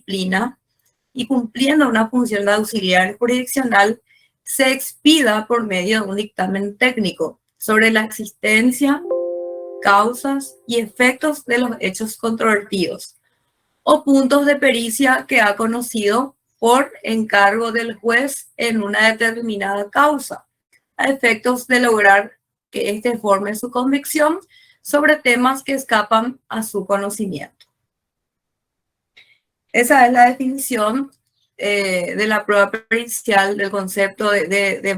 disciplina y cumpliendo una función de auxiliar jurisdiccional, se expida por medio de un dictamen técnico sobre la existencia, causas y efectos de los hechos controvertidos o puntos de pericia que ha conocido por encargo del juez en una determinada causa, a efectos de lograr que éste forme su convicción sobre temas que escapan a su conocimiento. Esa es la definición de la prueba pericial del concepto de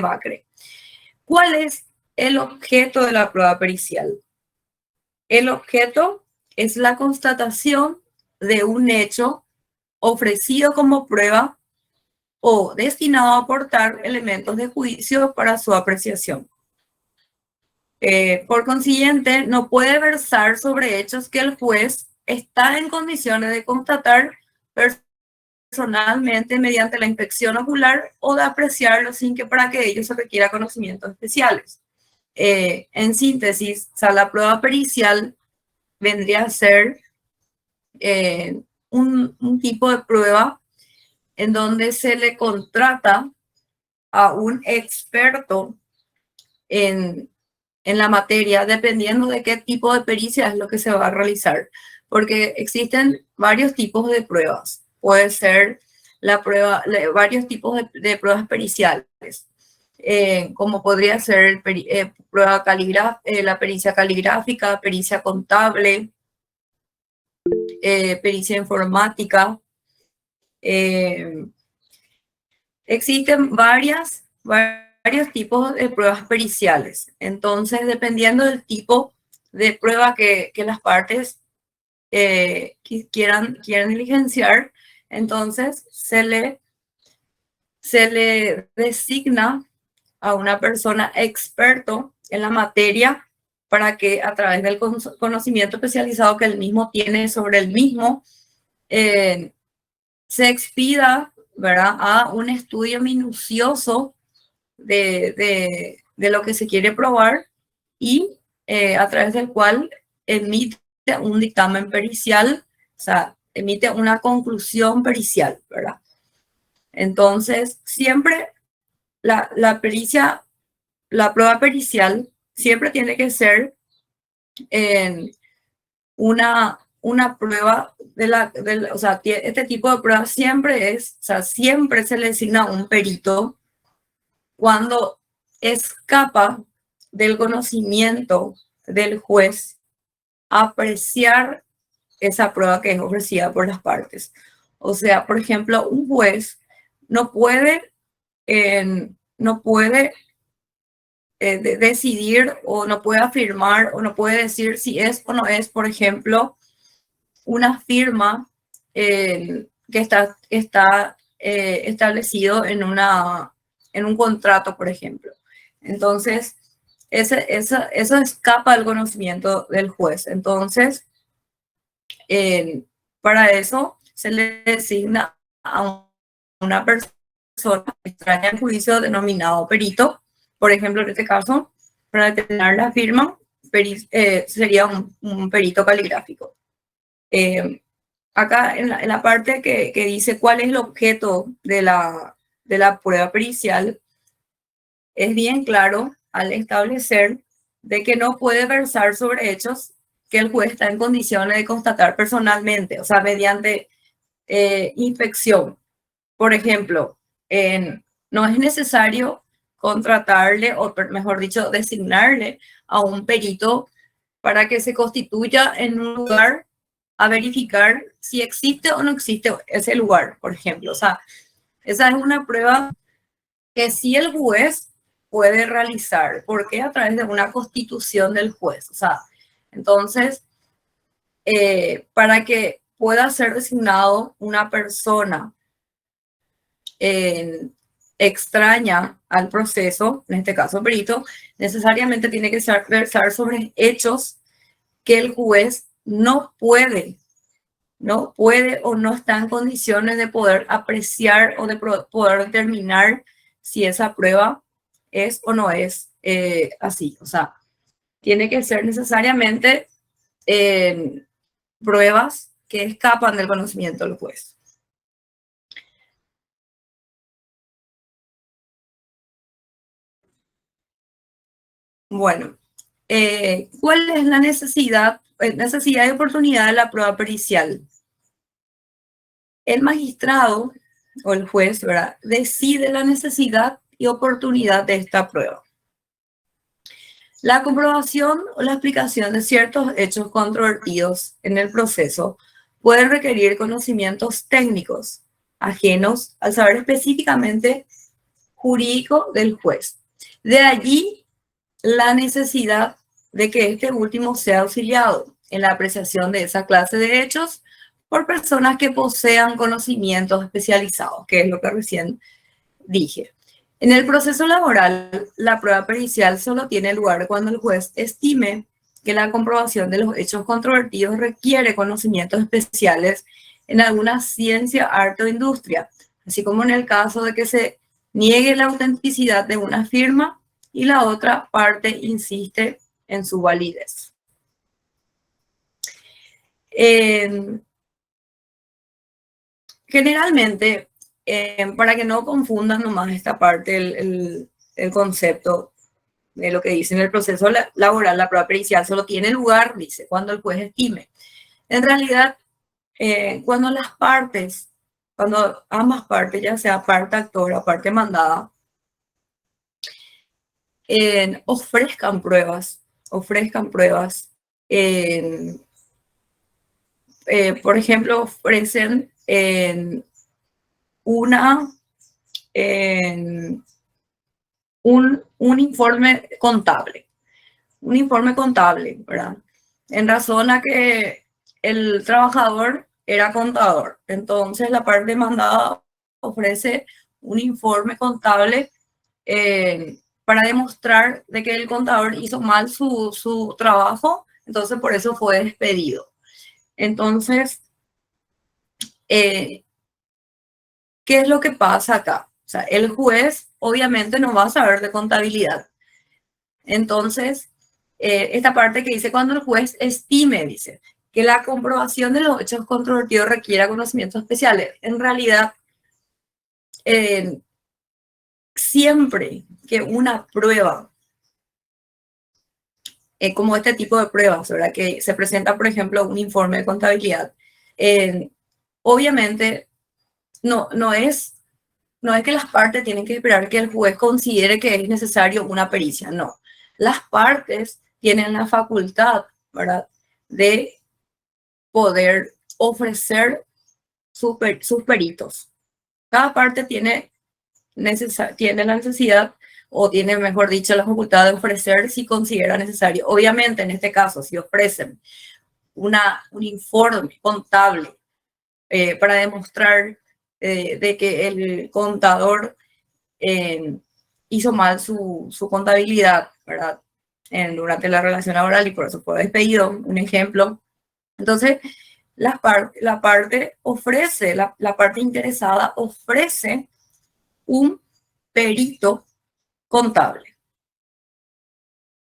Bacre. ¿Cuál es el objeto de la prueba pericial? El objeto es la constatación de un hecho ofrecido como prueba o destinado a aportar elementos de juicio para su apreciación. Por consiguiente, no puede versar sobre hechos que el juez está en condiciones de constatar personalmente mediante la inspección ocular o de apreciarlo sin que para que ello se requiera conocimientos especiales. En síntesis, o sea, la prueba pericial vendría a ser un tipo de prueba en donde se le contrata a un experto en la materia, dependiendo de qué tipo de pericia es lo que se va a realizar, porque existen varios tipos de pruebas. Puede ser varios tipos de pruebas periciales, como podría ser la pericia caligráfica, pericia contable, pericia informática. Existen varios tipos de pruebas periciales. Entonces, dependiendo del tipo de prueba que las partes quieran diligenciar, entonces se le designa a una persona experto en la materia para que a través del conocimiento especializado que él mismo tiene sobre el mismo, se expida, ¿verdad?, a un estudio minucioso de lo que se quiere probar y a través del cual emite un dictamen pericial, o sea, emite una conclusión pericial, ¿verdad? Entonces, siempre la pericia, la prueba pericial, siempre tiene que ser una prueba o sea, este tipo de prueba siempre o sea, siempre se le designa a un perito cuando escapa del conocimiento del juez apreciar esa prueba que es ofrecida por las partes. O sea, por ejemplo, un juez no puede decidir o no puede afirmar o no puede decir si es o no es, por ejemplo, una firma que está establecido en un contrato, por ejemplo. Entonces, eso escapa del conocimiento del juez. Entonces, para eso se le designa a una persona extraña al juicio denominado perito. Por ejemplo, en este caso, para determinar la firma, sería un perito caligráfico. Acá en la parte que dice cuál es el objeto de la prueba pericial, es bien claro al establecer de que no puede versar sobre hechos que el juez está en condiciones de constatar personalmente, o sea, mediante inspección. Por ejemplo, no es necesario contratarle, o mejor dicho, designarle a un perito para que se constituya en un lugar a verificar si existe o no existe ese lugar, por ejemplo. O sea, esa es una prueba que sí el juez puede realizar, porque a través de una constitución del juez. O sea, entonces, para que pueda ser designado una persona extraña al proceso, en este caso perito, necesariamente tiene que versar sobre hechos que el juez no puede o no está en condiciones de poder apreciar o de poder determinar si esa prueba es o no es así. O sea, tiene que ser necesariamente pruebas que escapan del conocimiento del juez. Bueno, ¿cuál es la necesidad y oportunidad de la prueba pericial? El magistrado o el juez, ¿verdad?, decide la necesidad y oportunidad de esta prueba. La comprobación o la explicación de ciertos hechos controvertidos en el proceso puede requerir conocimientos técnicos ajenos al saber específicamente jurídico del juez. De allí la necesidad de que este último sea auxiliado en la apreciación de esa clase de hechos por personas que posean conocimientos especializados, que es lo que recién dije. En el proceso laboral, la prueba pericial solo tiene lugar cuando el juez estime que la comprobación de los hechos controvertidos requiere conocimientos especiales en alguna ciencia, arte o industria, así como en el caso de que se niegue la autenticidad de una firma y la otra parte insiste en su validez. Generalmente, para que no confundan nomás esta parte, el concepto de lo que dice en el proceso laboral, la prueba pericial solo tiene lugar, dice, cuando el juez estime. En realidad, cuando ambas partes, ya sea parte actora o parte mandada, ofrezcan pruebas, por ejemplo, ofrecen un informe contable, ¿verdad? En razón a que el trabajador era contador, entonces la parte demandada ofrece un informe contable para demostrar de que el contador hizo mal su trabajo, entonces por eso fue despedido. Entonces, ¿qué es lo que pasa acá? O sea, el juez obviamente no va a saber de contabilidad. Entonces, esta parte que dice cuando el juez estime, dice, que la comprobación de los hechos controvertidos requiera conocimientos especiales. En realidad, siempre que una prueba, como este tipo de pruebas, ¿verdad?, que se presenta, por ejemplo, un informe de contabilidad, obviamente no es que las partes tienen que esperar que el juez considere que es necesario una pericia, no. Las partes tienen la facultad, ¿verdad?, de poder ofrecer sus peritos. Cada parte tiene la necesidad, o tiene, mejor dicho, la facultad de ofrecer si considera necesario. Obviamente, en este caso, si ofrecen un informe contable para demostrar de que el contador hizo mal su contabilidad, ¿verdad?, durante la relación laboral y por eso fue despedido, un ejemplo. Entonces, la parte ofrece, la parte interesada ofrece un perito contable.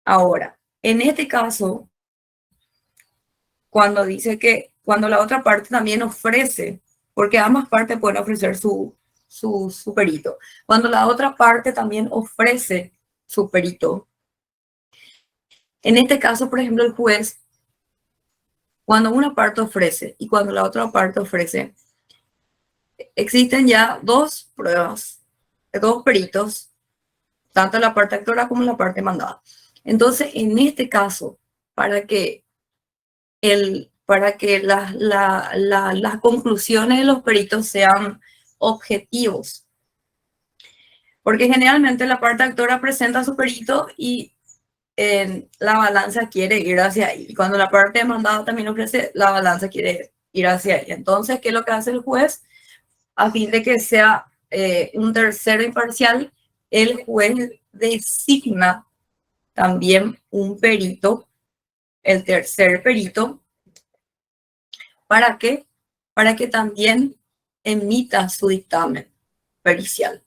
Ahora, en este caso, cuando dice que cuando la otra parte también ofrece, porque ambas partes pueden ofrecer su perito, cuando la otra parte también ofrece su perito, en este caso, por ejemplo, el juez, cuando una parte ofrece y cuando la otra parte ofrece, existen ya dos pruebas, dos peritos, tanto la parte actora como la parte mandada. Entonces, en este caso, para que las conclusiones de los peritos sean objetivos, porque generalmente la parte actora presenta su perito y la balanza quiere ir hacia ahí. Y cuando la parte demandada también ofrece, la balanza quiere ir hacia ahí. Entonces, ¿qué es lo que hace el juez? A fin de que sea un tercero imparcial, el juez designa también un perito, el tercer perito. ¿Para qué? Para que también emita su dictamen pericial.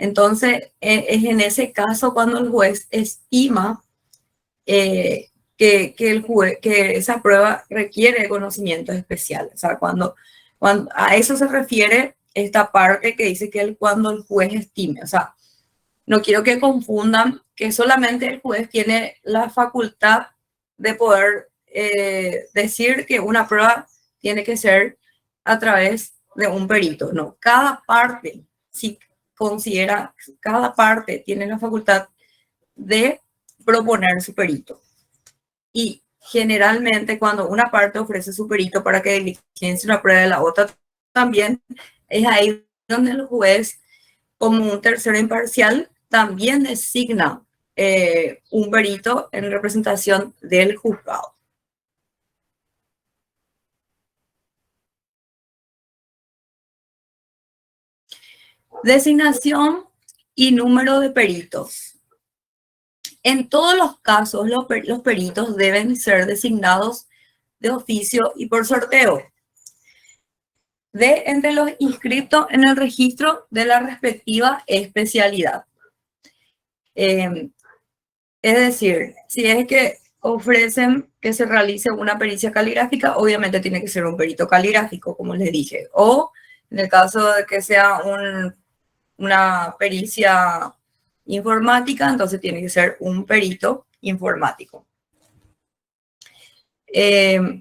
Entonces, es en ese caso cuando el juez estima que esa prueba requiere conocimientos especiales. O sea, cuando a eso se refiere esta parte que dice que cuando el juez estime. O sea, no quiero que confundan que solamente el juez tiene la facultad de poder decir que una prueba tiene que ser a través de un perito. No, cada parte, si considera, cada parte tiene la facultad de proponer su perito. Y generalmente cuando una parte ofrece su perito para que diligencie una prueba de la otra, también es ahí donde el juez, como un tercero imparcial, también designa un perito en representación del juzgado. Designación y número de peritos. En todos los casos, los peritos deben ser designados de oficio y por sorteo de entre los inscritos en el registro de la respectiva especialidad. Es decir, si es que ofrecen que se realice una pericia caligráfica, obviamente tiene que ser un perito caligráfico, como les dije. O en el caso de que sea una pericia informática, entonces tiene que ser un perito informático.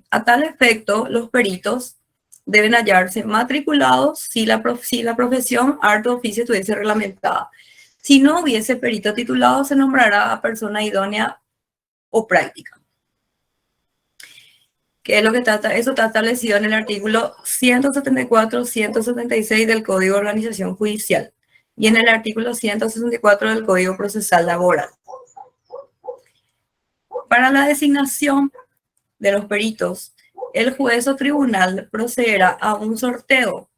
A tal efecto, los peritos deben hallarse matriculados si la profesión arte oficio estuviese reglamentada. Si no hubiese perito titulado, se nombrará a persona idónea o práctica. ¿Qué es lo que eso está establecido en el artículo 174, 176 del Código de Organización Judicial y en el artículo 164 del Código Procesal Laboral. Para la designación de los peritos, el juez o tribunal procederá a un sorteo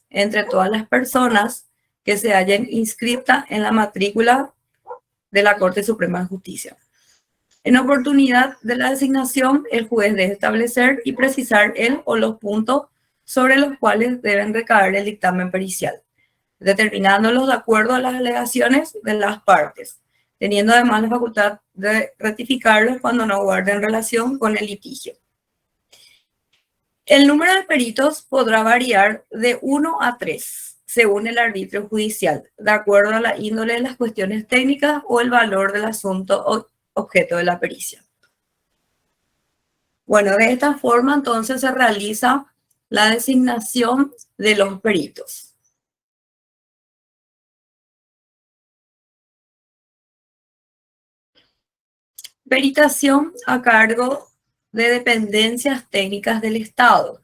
entre todas las personas que se hallen inscritas en la matrícula de la Corte Suprema de Justicia. En oportunidad de la designación, el juez debe establecer y precisar el o los puntos sobre los cuales deben recaer el dictamen pericial, determinándolos de acuerdo a las alegaciones de las partes, teniendo además la facultad de rectificarlos cuando no guarden relación con el litigio. El número de peritos podrá variar de 1 a 3, según el arbitrio judicial, de acuerdo a la índole de las cuestiones técnicas o el valor del asunto objeto de la pericia. Bueno, de esta forma entonces se realiza la designación de los peritos. Peritación a cargo de dependencias técnicas del Estado.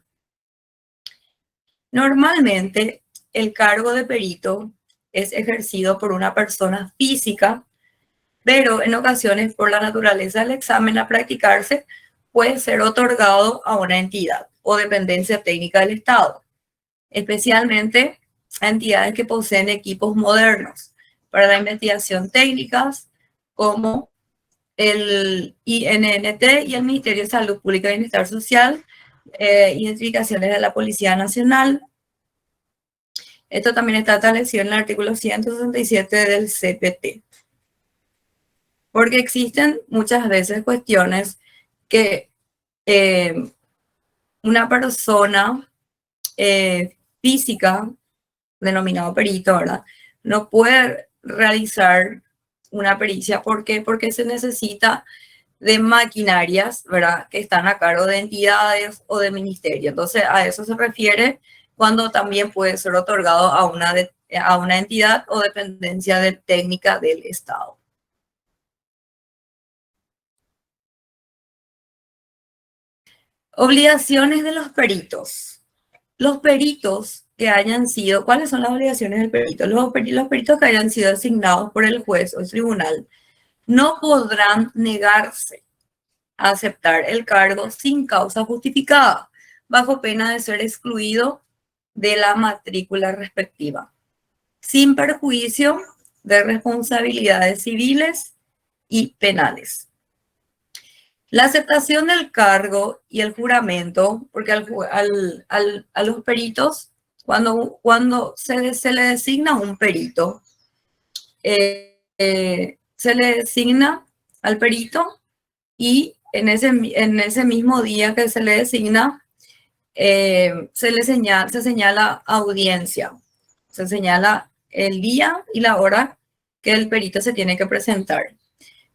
Normalmente, el cargo de perito es ejercido por una persona física, pero en ocasiones, por la naturaleza del examen a practicarse, puede ser otorgado a una entidad o dependencia técnica del Estado, especialmente a entidades que poseen equipos modernos para la investigación técnicas, como el INNT y el Ministerio de Salud Pública y Bienestar Social, identificaciones de la Policía Nacional. Esto también está establecido en el artículo 167 del CPT. Porque existen muchas veces cuestiones que una persona física, denominado perito, ¿verdad?, no puede realizar una pericia. ¿Por qué? Porque se necesita de maquinarias, ¿verdad?, que están a cargo de entidades o de ministerios. Entonces, a eso se refiere cuando también puede ser otorgado a una entidad o dependencia técnica del Estado. Obligaciones de los peritos. Los peritos que hayan sido, ¿cuáles son las obligaciones del perito? Los peritos que hayan sido designados por el juez o el tribunal no podrán negarse a aceptar el cargo sin causa justificada, bajo pena de ser excluido de la matrícula respectiva, sin perjuicio de responsabilidades civiles y penales. La aceptación del cargo y el juramento, porque a los peritos, cuando se le designa un perito, se le designa al perito y en ese mismo día que se le designa, se señala audiencia. Se señala el día y la hora que el perito se tiene que presentar.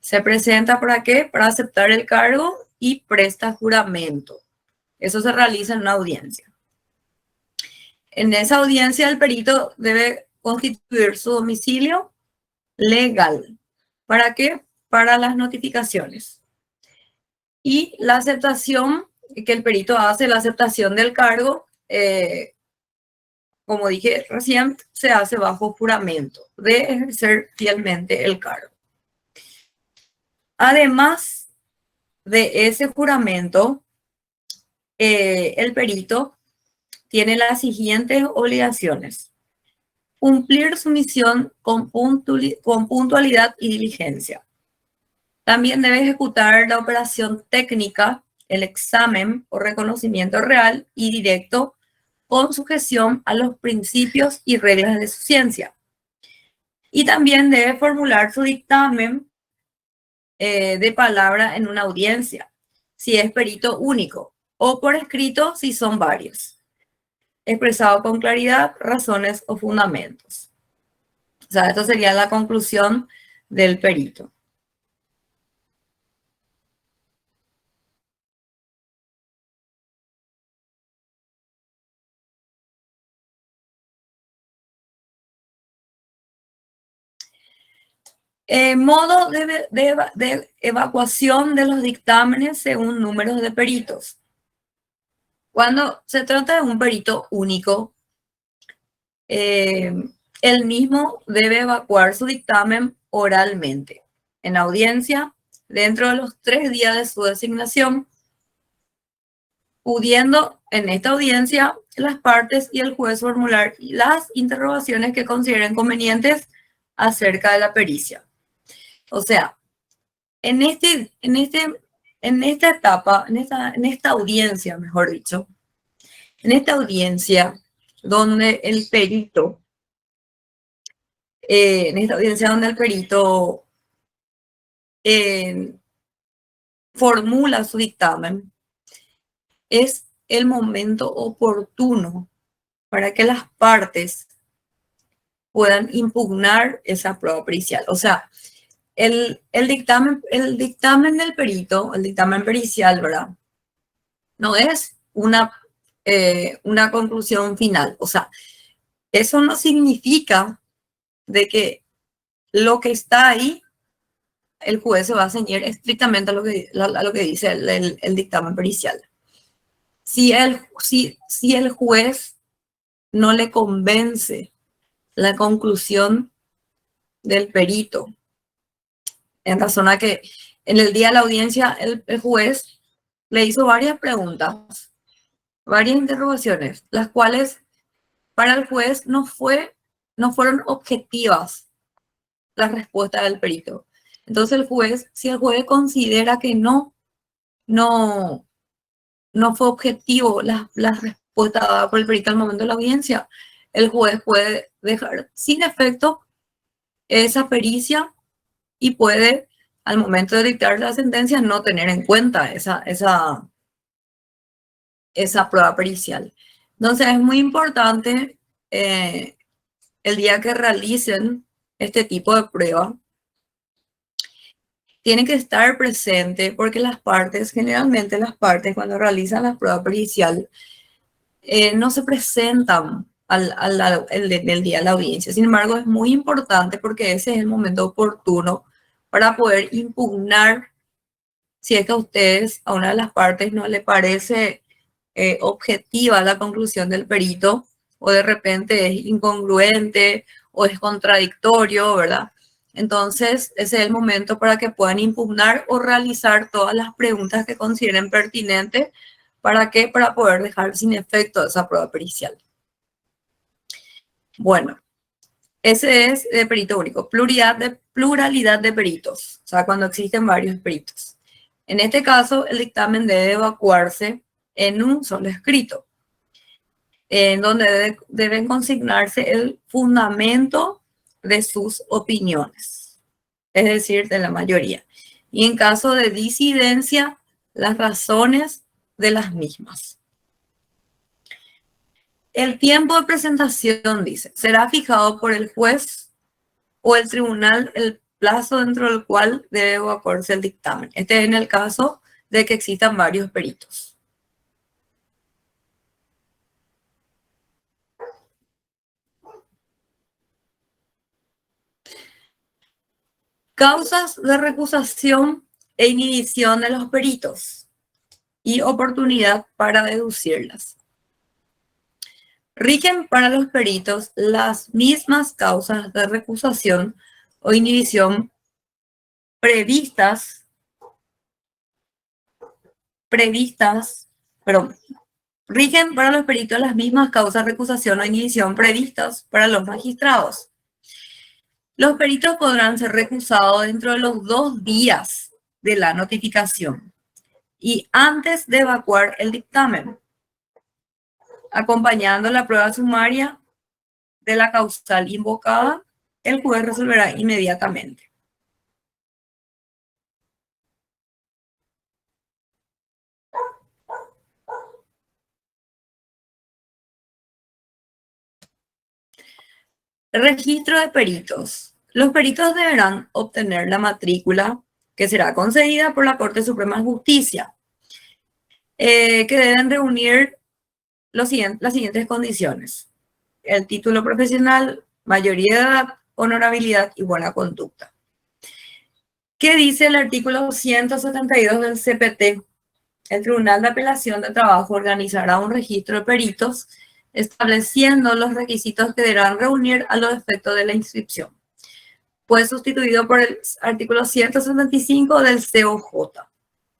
¿Se presenta para qué? Para aceptar el cargo y presta juramento. Eso se realiza en una audiencia. En esa audiencia el perito debe constituir su domicilio legal. ¿Para qué? Para las notificaciones. Y la aceptación que el perito hace, la aceptación del cargo, como dije recién, se hace bajo juramento de ejercer fielmente el cargo. Además de ese juramento, el perito tiene las siguientes obligaciones: cumplir su misión con puntualidad y diligencia. También debe ejecutar la operación técnica, el examen o reconocimiento real y directo con sujeción a los principios y reglas de su ciencia. Y también debe formular su dictamen de palabra en una audiencia, si es perito único, o por escrito si son varios, expresado con claridad, razones o fundamentos. O sea, esto sería la conclusión del perito. Modo de evacuación de los dictámenes según números de peritos. Cuando se trata de un perito único, él mismo debe evacuar su dictamen oralmente, en audiencia, dentro de los 3 días de su designación, pudiendo en esta audiencia las partes y el juez formular las interrogaciones que consideren convenientes acerca de la pericia. O sea, en esta etapa, en esta audiencia, mejor dicho, en esta audiencia donde el perito, formula su dictamen, es el momento oportuno para que las partes puedan impugnar esa prueba pericial. O sea, el dictamen del perito, el dictamen pericial, ¿verdad? No es una conclusión final. O sea, eso no significa de que lo que está ahí, el juez se va a ceñir estrictamente a lo que dice el dictamen pericial. Si el juez no le convence la conclusión del perito, en razón a que en el día de la audiencia el juez le hizo varias preguntas, varias interrogaciones, las cuales para el juez no fueron objetivas las respuestas del perito. Entonces si el juez considera que no fue objetivo la respuesta dada por el perito al momento de la audiencia, el juez puede dejar sin efecto esa pericia y puede, al momento de dictar la sentencia, no tener en cuenta esa prueba pericial. Entonces es muy importante el día que realicen este tipo de prueba, tienen que estar presente porque generalmente las partes cuando realizan la prueba pericial no se presentan el día de la audiencia. Sin embargo, es muy importante porque ese es el momento oportuno para poder impugnar si es que a una de las partes no le parece objetiva la conclusión del perito, o de repente es incongruente o es contradictorio, ¿verdad? Entonces, ese es el momento para que puedan impugnar o realizar todas las preguntas que consideren pertinentes. ¿Para qué? Para poder dejar sin efecto esa prueba pericial. Bueno, ese es de perito único. Pluralidad de peritos, o sea, cuando existen varios peritos. En este caso, el dictamen debe evacuarse en un solo escrito, en donde deben consignarse el fundamento de sus opiniones, es decir, de la mayoría. Y en caso de disidencia, las razones de las mismas. El tiempo de presentación, dice, será fijado por el juez o el tribunal el plazo dentro del cual debe evacuarse el dictamen. Este es en el caso de que existan varios peritos. Causas de recusación e inhibición de los peritos y oportunidad para deducirlas. Rigen para los peritos las mismas causas de recusación o inhibición previstas, rigen para los peritos las mismas causas de recusación o inhibición previstas para los magistrados. Los peritos podrán ser recusados dentro de los 2 días de la notificación y antes de evacuar el dictamen, acompañando la prueba sumaria de la causal invocada, el juez resolverá inmediatamente. Registro de peritos. Los peritos deberán obtener la matrícula que será concedida por la Corte Suprema de Justicia, que deben reunir las siguientes condiciones: el título profesional, mayoría de edad, honorabilidad y buena conducta. ¿Qué dice el artículo 172 del CPT? El Tribunal de Apelación de Trabajo organizará un registro de peritos estableciendo los requisitos que deberán reunir a los efectos de la inscripción. Fue sustituido por el artículo 175 del COJ.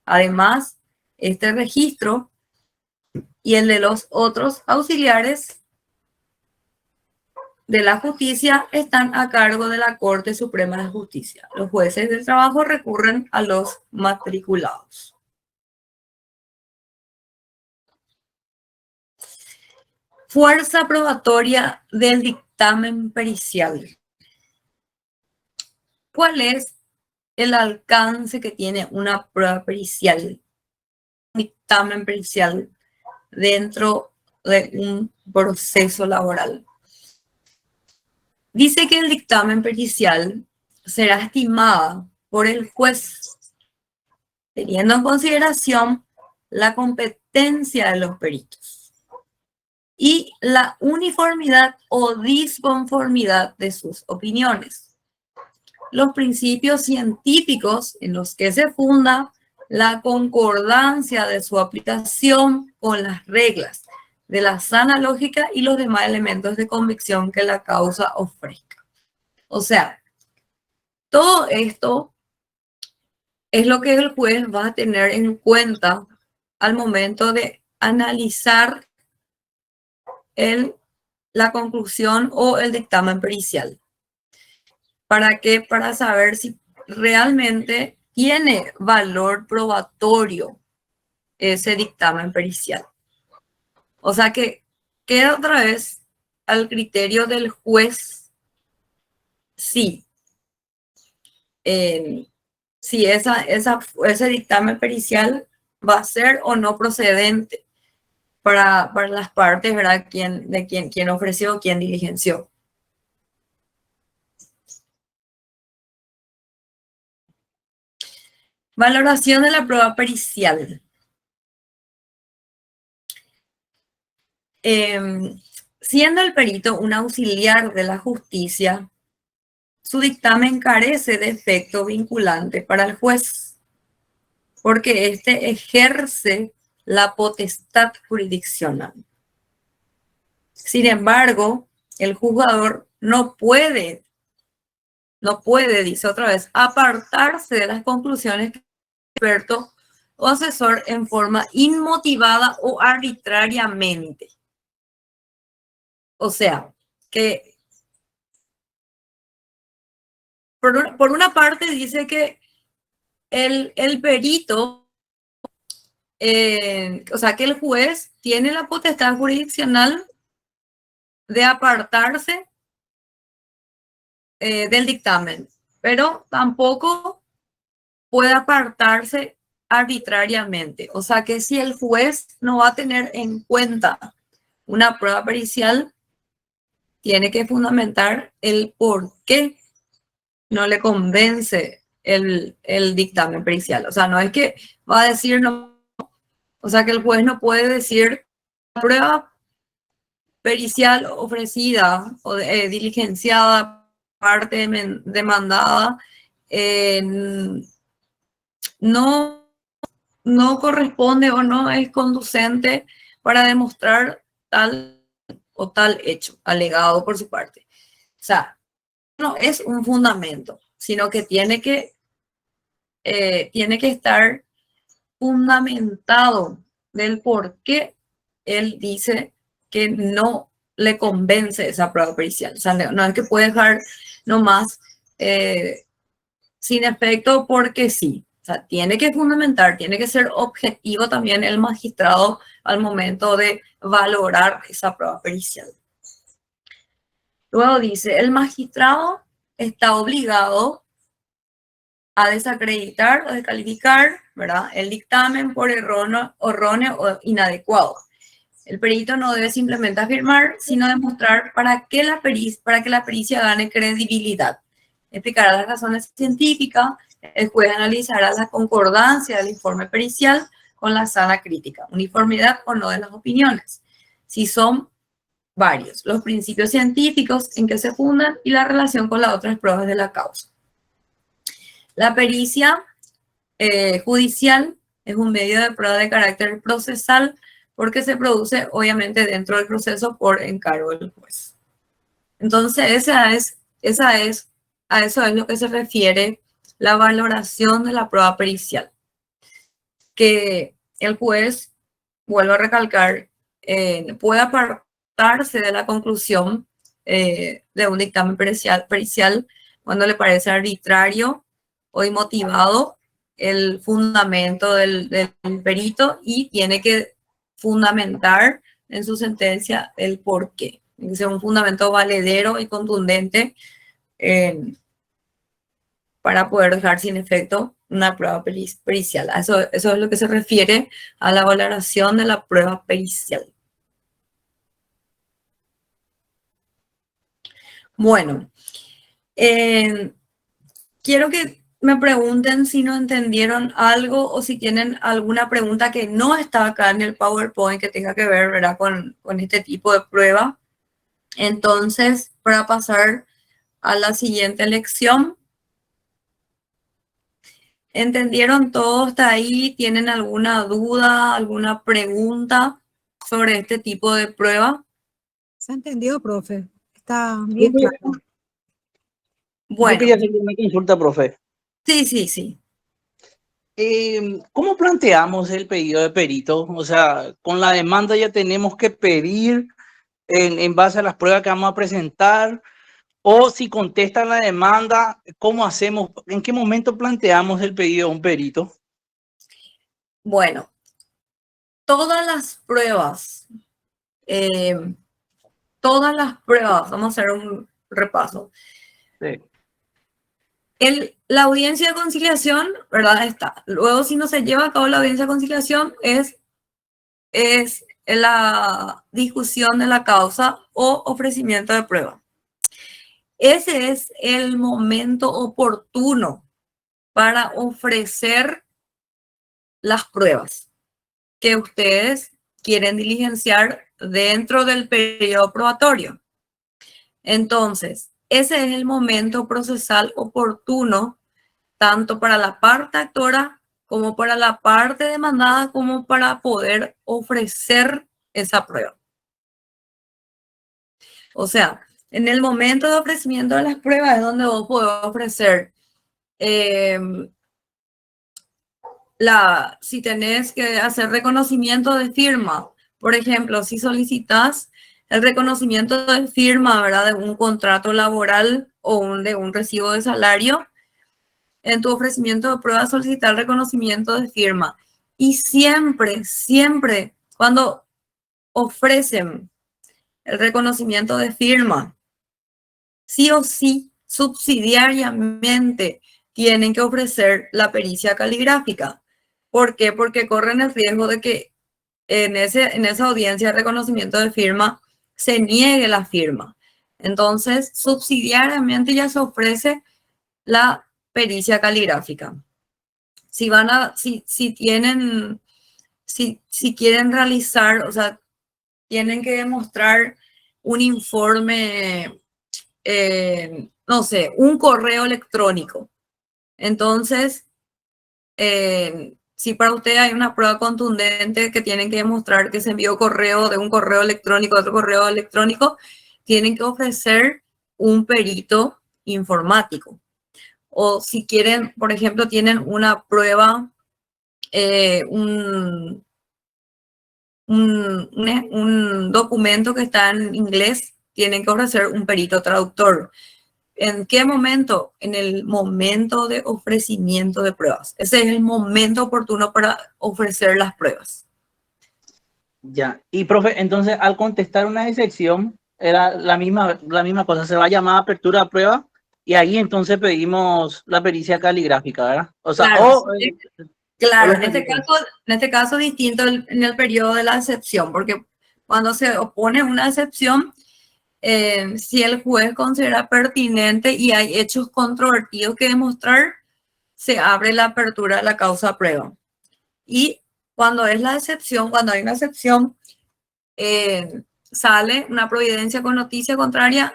Además, este registro y el de los otros auxiliares de la justicia están a cargo de la Corte Suprema de Justicia. Los jueces del trabajo recurren a los matriculados. Fuerza probatoria del dictamen pericial. ¿Cuál es el alcance que tiene una prueba pericial, un dictamen pericial dentro de un proceso laboral? Dice que el dictamen pericial será estimada por el juez teniendo en consideración la competencia de los peritos y la uniformidad o disconformidad de sus opiniones, los principios científicos en los que se funda la concordancia de su aplicación con las reglas de la sana lógica y los demás elementos de convicción que la causa ofrezca. O sea, todo esto es lo que el juez va a tener en cuenta al momento de analizar la conclusión o el dictamen pericial. ¿Para qué? Para saber si realmente tiene valor probatorio ese dictamen pericial. O sea que queda otra vez al criterio del juez si ese dictamen pericial va a ser o no procedente para las partes, ¿verdad? Quién ofreció, quién diligenció. Valoración de la prueba pericial. Siendo el perito un auxiliar de la justicia, su dictamen carece de efecto vinculante para el juez, porque éste ejerce la potestad jurisdiccional. Sin embargo, el juzgador no puede, dice otra vez, apartarse de las conclusiones del experto o asesor en forma inmotivada o arbitrariamente. O sea, que por una parte dice que el perito, o sea, que el juez tiene la potestad jurisdiccional de apartarse del dictamen, pero tampoco puede apartarse arbitrariamente. O sea que si el juez no va a tener en cuenta una prueba pericial, tiene que fundamentar el por qué no le convence el dictamen pericial. O sea, no es que va a decir no, o sea que el juez no puede decir la prueba pericial ofrecida o diligenciada, parte demandada, no, no corresponde o no es conducente para demostrar tal o tal hecho alegado por su parte. O sea, no es un fundamento, sino que tiene que estar fundamentado del por qué él dice que no le convence esa prueba pericial. O sea, no es que puede dejar nomás sin efecto porque sí. O sea, tiene que fundamentar, tiene que ser objetivo también el magistrado al momento de valorar esa prueba pericial. Luego dice, el magistrado está obligado a desacreditar o descalificar, ¿verdad?, el dictamen por erróneo o inadecuado. El perito no debe simplemente afirmar, sino demostrar para que la pericia gane credibilidad. Explicará las razones científicas, el juez analizará la concordancia del informe pericial con la sana crítica, uniformidad o no de las opiniones, si son varios, los principios científicos en que se fundan y la relación con las otras pruebas de la causa. La pericia judicial es un medio de prueba de carácter procesal porque se produce obviamente dentro del proceso por encargo del juez. Entonces, a eso es lo que se refiere la valoración de la prueba pericial. Que el juez, vuelvo a recalcar, puede apartarse de la conclusión de un dictamen pericial cuando le parece arbitrario o inmotivado el fundamento del perito y tiene que fundamentar en su sentencia el por qué. Tiene que ser un fundamento valedero y contundente para poder dejar sin efecto una prueba pericial. Eso es lo que se refiere a la valoración de la prueba pericial. Bueno, quiero que me pregunten si no entendieron algo o si tienen alguna pregunta que no está acá en el PowerPoint que tenga que ver, ¿verdad?, con este tipo de prueba. Entonces, para pasar a la siguiente lección. ¿Entendieron todo hasta ahí? ¿Tienen alguna duda, alguna pregunta sobre este tipo de prueba? Se entendió, profe. Está bien claro. Yo quería hacer Bueno, una consulta, profe. sí. ¿Cómo planteamos el pedido de perito? O sea, con la demanda ya tenemos que pedir en base a las pruebas que vamos a presentar, o si contestan la demanda, ¿cómo hacemos? ¿En qué momento planteamos el pedido a un perito? Bueno, todas las pruebas, vamos a hacer un repaso. Sí. La audiencia de conciliación, ¿verdad? Está. Luego, si no se lleva a cabo la audiencia de conciliación, es la discusión de la causa o ofrecimiento de prueba. Ese es el momento oportuno para ofrecer las pruebas que ustedes quieren diligenciar dentro del periodo probatorio. Entonces, ese es el momento procesal oportuno, tanto para la parte actora como para la parte demandada, como para poder ofrecer esa prueba. O sea, en el momento de ofrecimiento de las pruebas es donde vos podés ofrecer si tenés que hacer reconocimiento de firma. Por ejemplo, si solicitas el reconocimiento de firma, ¿verdad?, de un contrato laboral o de un recibo de salario, en tu ofrecimiento de prueba solicitar el reconocimiento de firma. Y siempre, cuando ofrecen el reconocimiento de firma, sí o sí, subsidiariamente, tienen que ofrecer la pericia caligráfica. ¿Por qué? Porque corren el riesgo de que en esa audiencia de reconocimiento de firma se niegue la firma. Entonces, subsidiariamente ya se ofrece la pericia caligráfica. Si quieren realizar, o sea, tienen que demostrar un informe, no sé, un correo electrónico. Entonces, si para usted hay una prueba contundente que tienen que demostrar que se envió correo de un correo electrónico a otro correo electrónico, tienen que ofrecer un perito informático. O si quieren, por ejemplo, tienen una prueba, un documento que está en inglés, tienen que ofrecer un perito traductor. ¿En qué momento? En el momento de ofrecimiento de pruebas. Ese es el momento oportuno para ofrecer las pruebas. Ya. Y profe, entonces al contestar una excepción, era la misma cosa, se va a llamar apertura a prueba y ahí entonces pedimos la pericia caligráfica, ¿verdad? O sea, Claro, claro, los en peritos. este caso distinto en el periodo de la excepción, porque cuando se opone una excepción, si el juez considera pertinente y hay hechos controvertidos que demostrar, se abre la apertura de la causa a prueba. Y cuando es la excepción, cuando hay una excepción, sale una providencia con noticia contraria,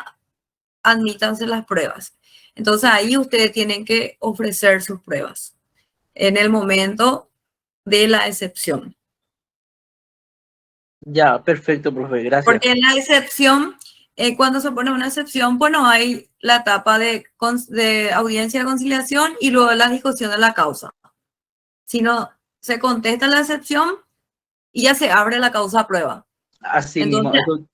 admítanse las pruebas. Entonces ahí ustedes tienen que ofrecer sus pruebas en el momento de la excepción. Ya, perfecto, profe, gracias. Porque en la excepción, cuando se pone una excepción, bueno, hay la etapa de audiencia de conciliación y luego la discusión de la causa. Si no se contesta la excepción y ya se abre la causa a prueba. Así Entonces, mismo.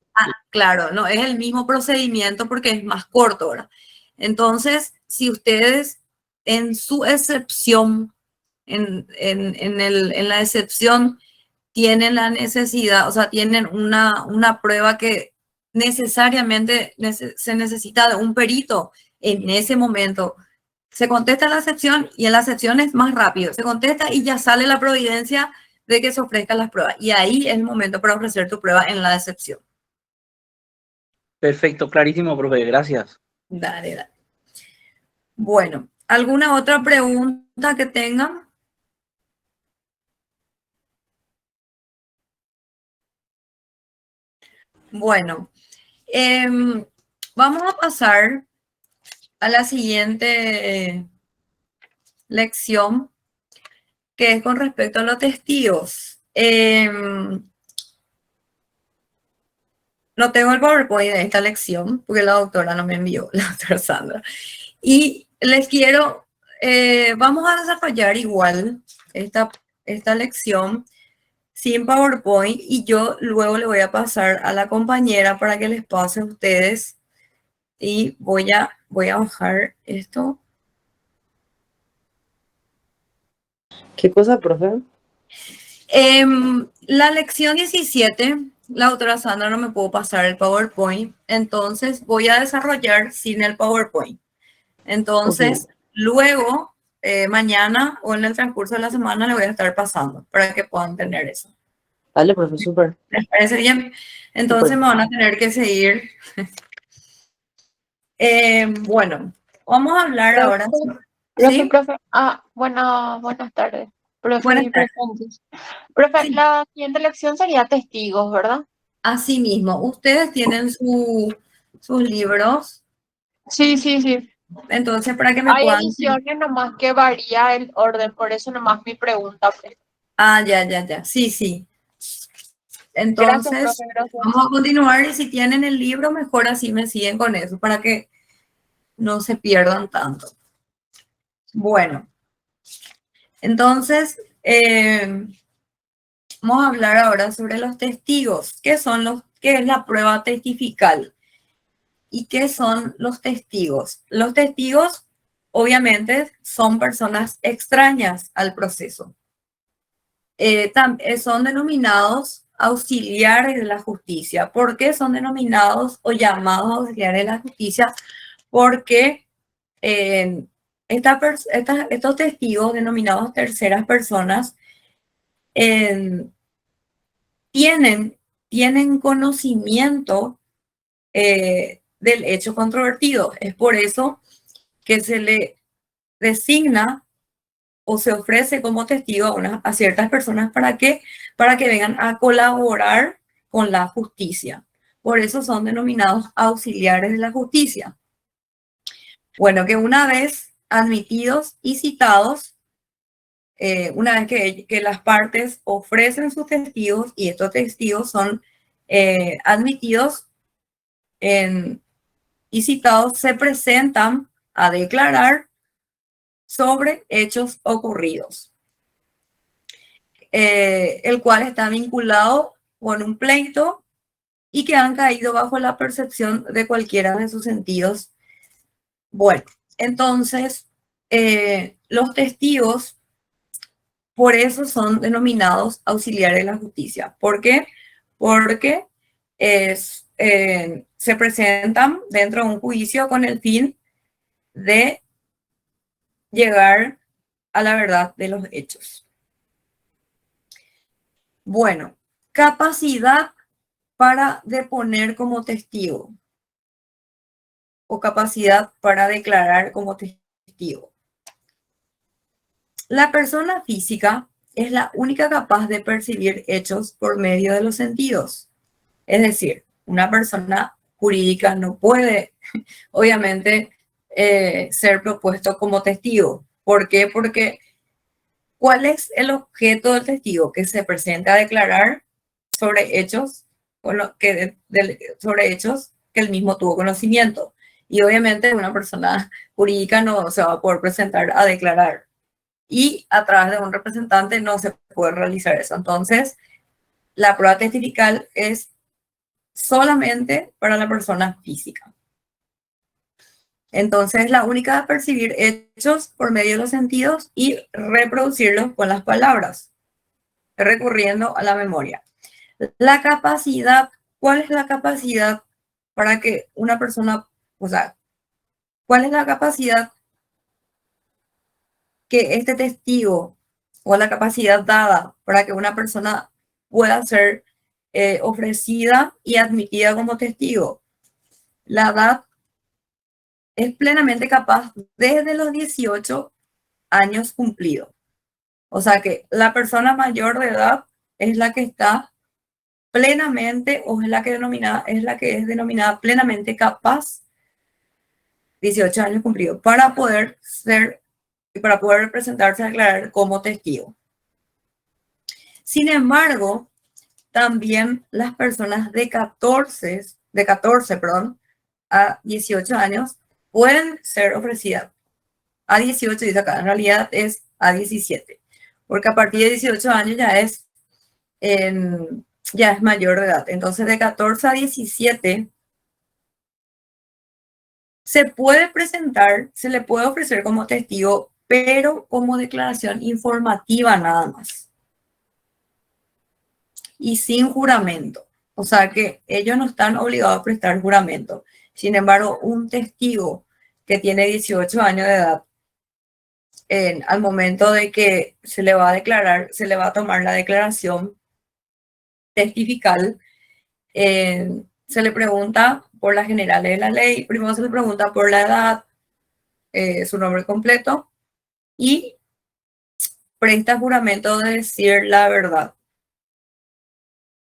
claro, no es el mismo procedimiento porque es más corto, ¿verdad? Entonces, si ustedes en su excepción, en la excepción, tienen la necesidad, o sea, tienen una prueba que necesariamente se necesita de un perito en ese momento. Se contesta la excepción y en la excepción es más rápido. Se contesta y ya sale la providencia de que se ofrezcan las pruebas. Y ahí es el momento para ofrecer tu prueba en la excepción. Perfecto, clarísimo, profe, gracias. Dale, dale. Bueno, ¿alguna otra pregunta que tengan? Bueno, vamos a pasar a la siguiente lección, que es con respecto a los testigos. No tengo el PowerPoint de esta lección, porque la doctora no me envió, la doctora Sandra. Y les quiero, vamos a desarrollar igual esta lección sin PowerPoint y yo luego le voy a pasar a la compañera para que les pase a ustedes y voy a bajar esto. ¿Qué cosa, profe? La lección 17, la doctora Sandra no me pudo pasar el PowerPoint, entonces voy a desarrollar sin el PowerPoint. Entonces, luego, mañana o en el transcurso de la semana le voy a estar pasando para que puedan tener eso. Dale, profe, súper. ¿Les parece bien? Entonces Súper. me van a tener que seguir. Bueno, vamos a hablar ahora. ¿Sí? Profe. Buenas tardes. Profe Buenas y tardes. presentes. Profe, Sí. la siguiente lección sería testigos, ¿verdad? Así mismo, ustedes tienen sus libros, Sí. entonces para que me Hay puedan... ediciones nomás que varía el orden, por eso nomás mi pregunta. Profe. Ah, ya. Sí. Gracias, Entonces, profe, gracias. vamos a continuar y si tienen el libro, mejor así me siguen con eso para que no se pierdan tanto. Bueno, entonces, vamos a hablar ahora sobre los testigos. ¿Qué es la prueba testifical? ¿Y qué son los testigos? Los testigos, obviamente, son personas extrañas al proceso. Son denominados auxiliares de la justicia. ¿Por qué son denominados o llamados auxiliares de la justicia? Porque estos testigos denominados terceras personas tienen conocimiento del hecho controvertido. Es por eso que se le designa o se ofrece como testigo a ciertas personas para que vengan a colaborar con la justicia. Por eso son denominados auxiliares de la justicia. Bueno, que una vez admitidos y citados, una vez que las partes ofrecen sus testigos y estos testigos son admitidos y citados, se presentan a declarar sobre hechos ocurridos, el cual está vinculado con un pleito y que han caído bajo la percepción de cualquiera de sus sentidos. Bueno, entonces, los testigos, por eso son denominados auxiliares de la justicia. ¿Por qué? Porque se presentan dentro de un juicio con el fin de llegar a la verdad de los hechos. Bueno, capacidad para deponer como testigo o capacidad para declarar como testigo. La persona física es la única capaz de percibir hechos por medio de los sentidos. Es decir, una persona jurídica no puede, obviamente, ser propuesto como testigo. ¿Por qué? Porque ¿cuál es el objeto del testigo? Que se presente a declarar sobre hechos, sobre hechos que él mismo tuvo conocimiento. Y obviamente una persona jurídica no se va a poder presentar a declarar. Y a través de un representante no se puede realizar eso. Entonces, la prueba testifical es solamente para la persona física. Entonces, la única de percibir hechos por medio de los sentidos y reproducirlos con las palabras, recurriendo a la memoria. La capacidad, ¿cuál es la capacidad para que una persona, o sea, cuál es la capacidad que este testigo o la capacidad dada para que una persona pueda ser ofrecida y admitida como testigo? La edad es plenamente capaz desde los 18 años cumplidos. O sea que la persona mayor de edad es la que está plenamente, o es la que es denominada plenamente capaz, 18 años cumplidos, para poder presentarse a declarar como testigo. Sin embargo, también las personas de 14 a 18 años pueden ser ofrecidas. A 18 dice acá, en realidad es a 17, porque a partir de 18 años ya es mayor de edad. Entonces, de 14 a 17 se puede presentar, se le puede ofrecer como testigo, pero como declaración informativa nada más. Y sin juramento. O sea que ellos no están obligados a prestar juramento. Sin embargo, un testigo que tiene 18 años de edad, al momento de que se le va a declarar, se le va a tomar la declaración testifical, se le pregunta por las generales de la ley. Primero se le pregunta por la edad, su nombre completo, y presta juramento de decir la verdad.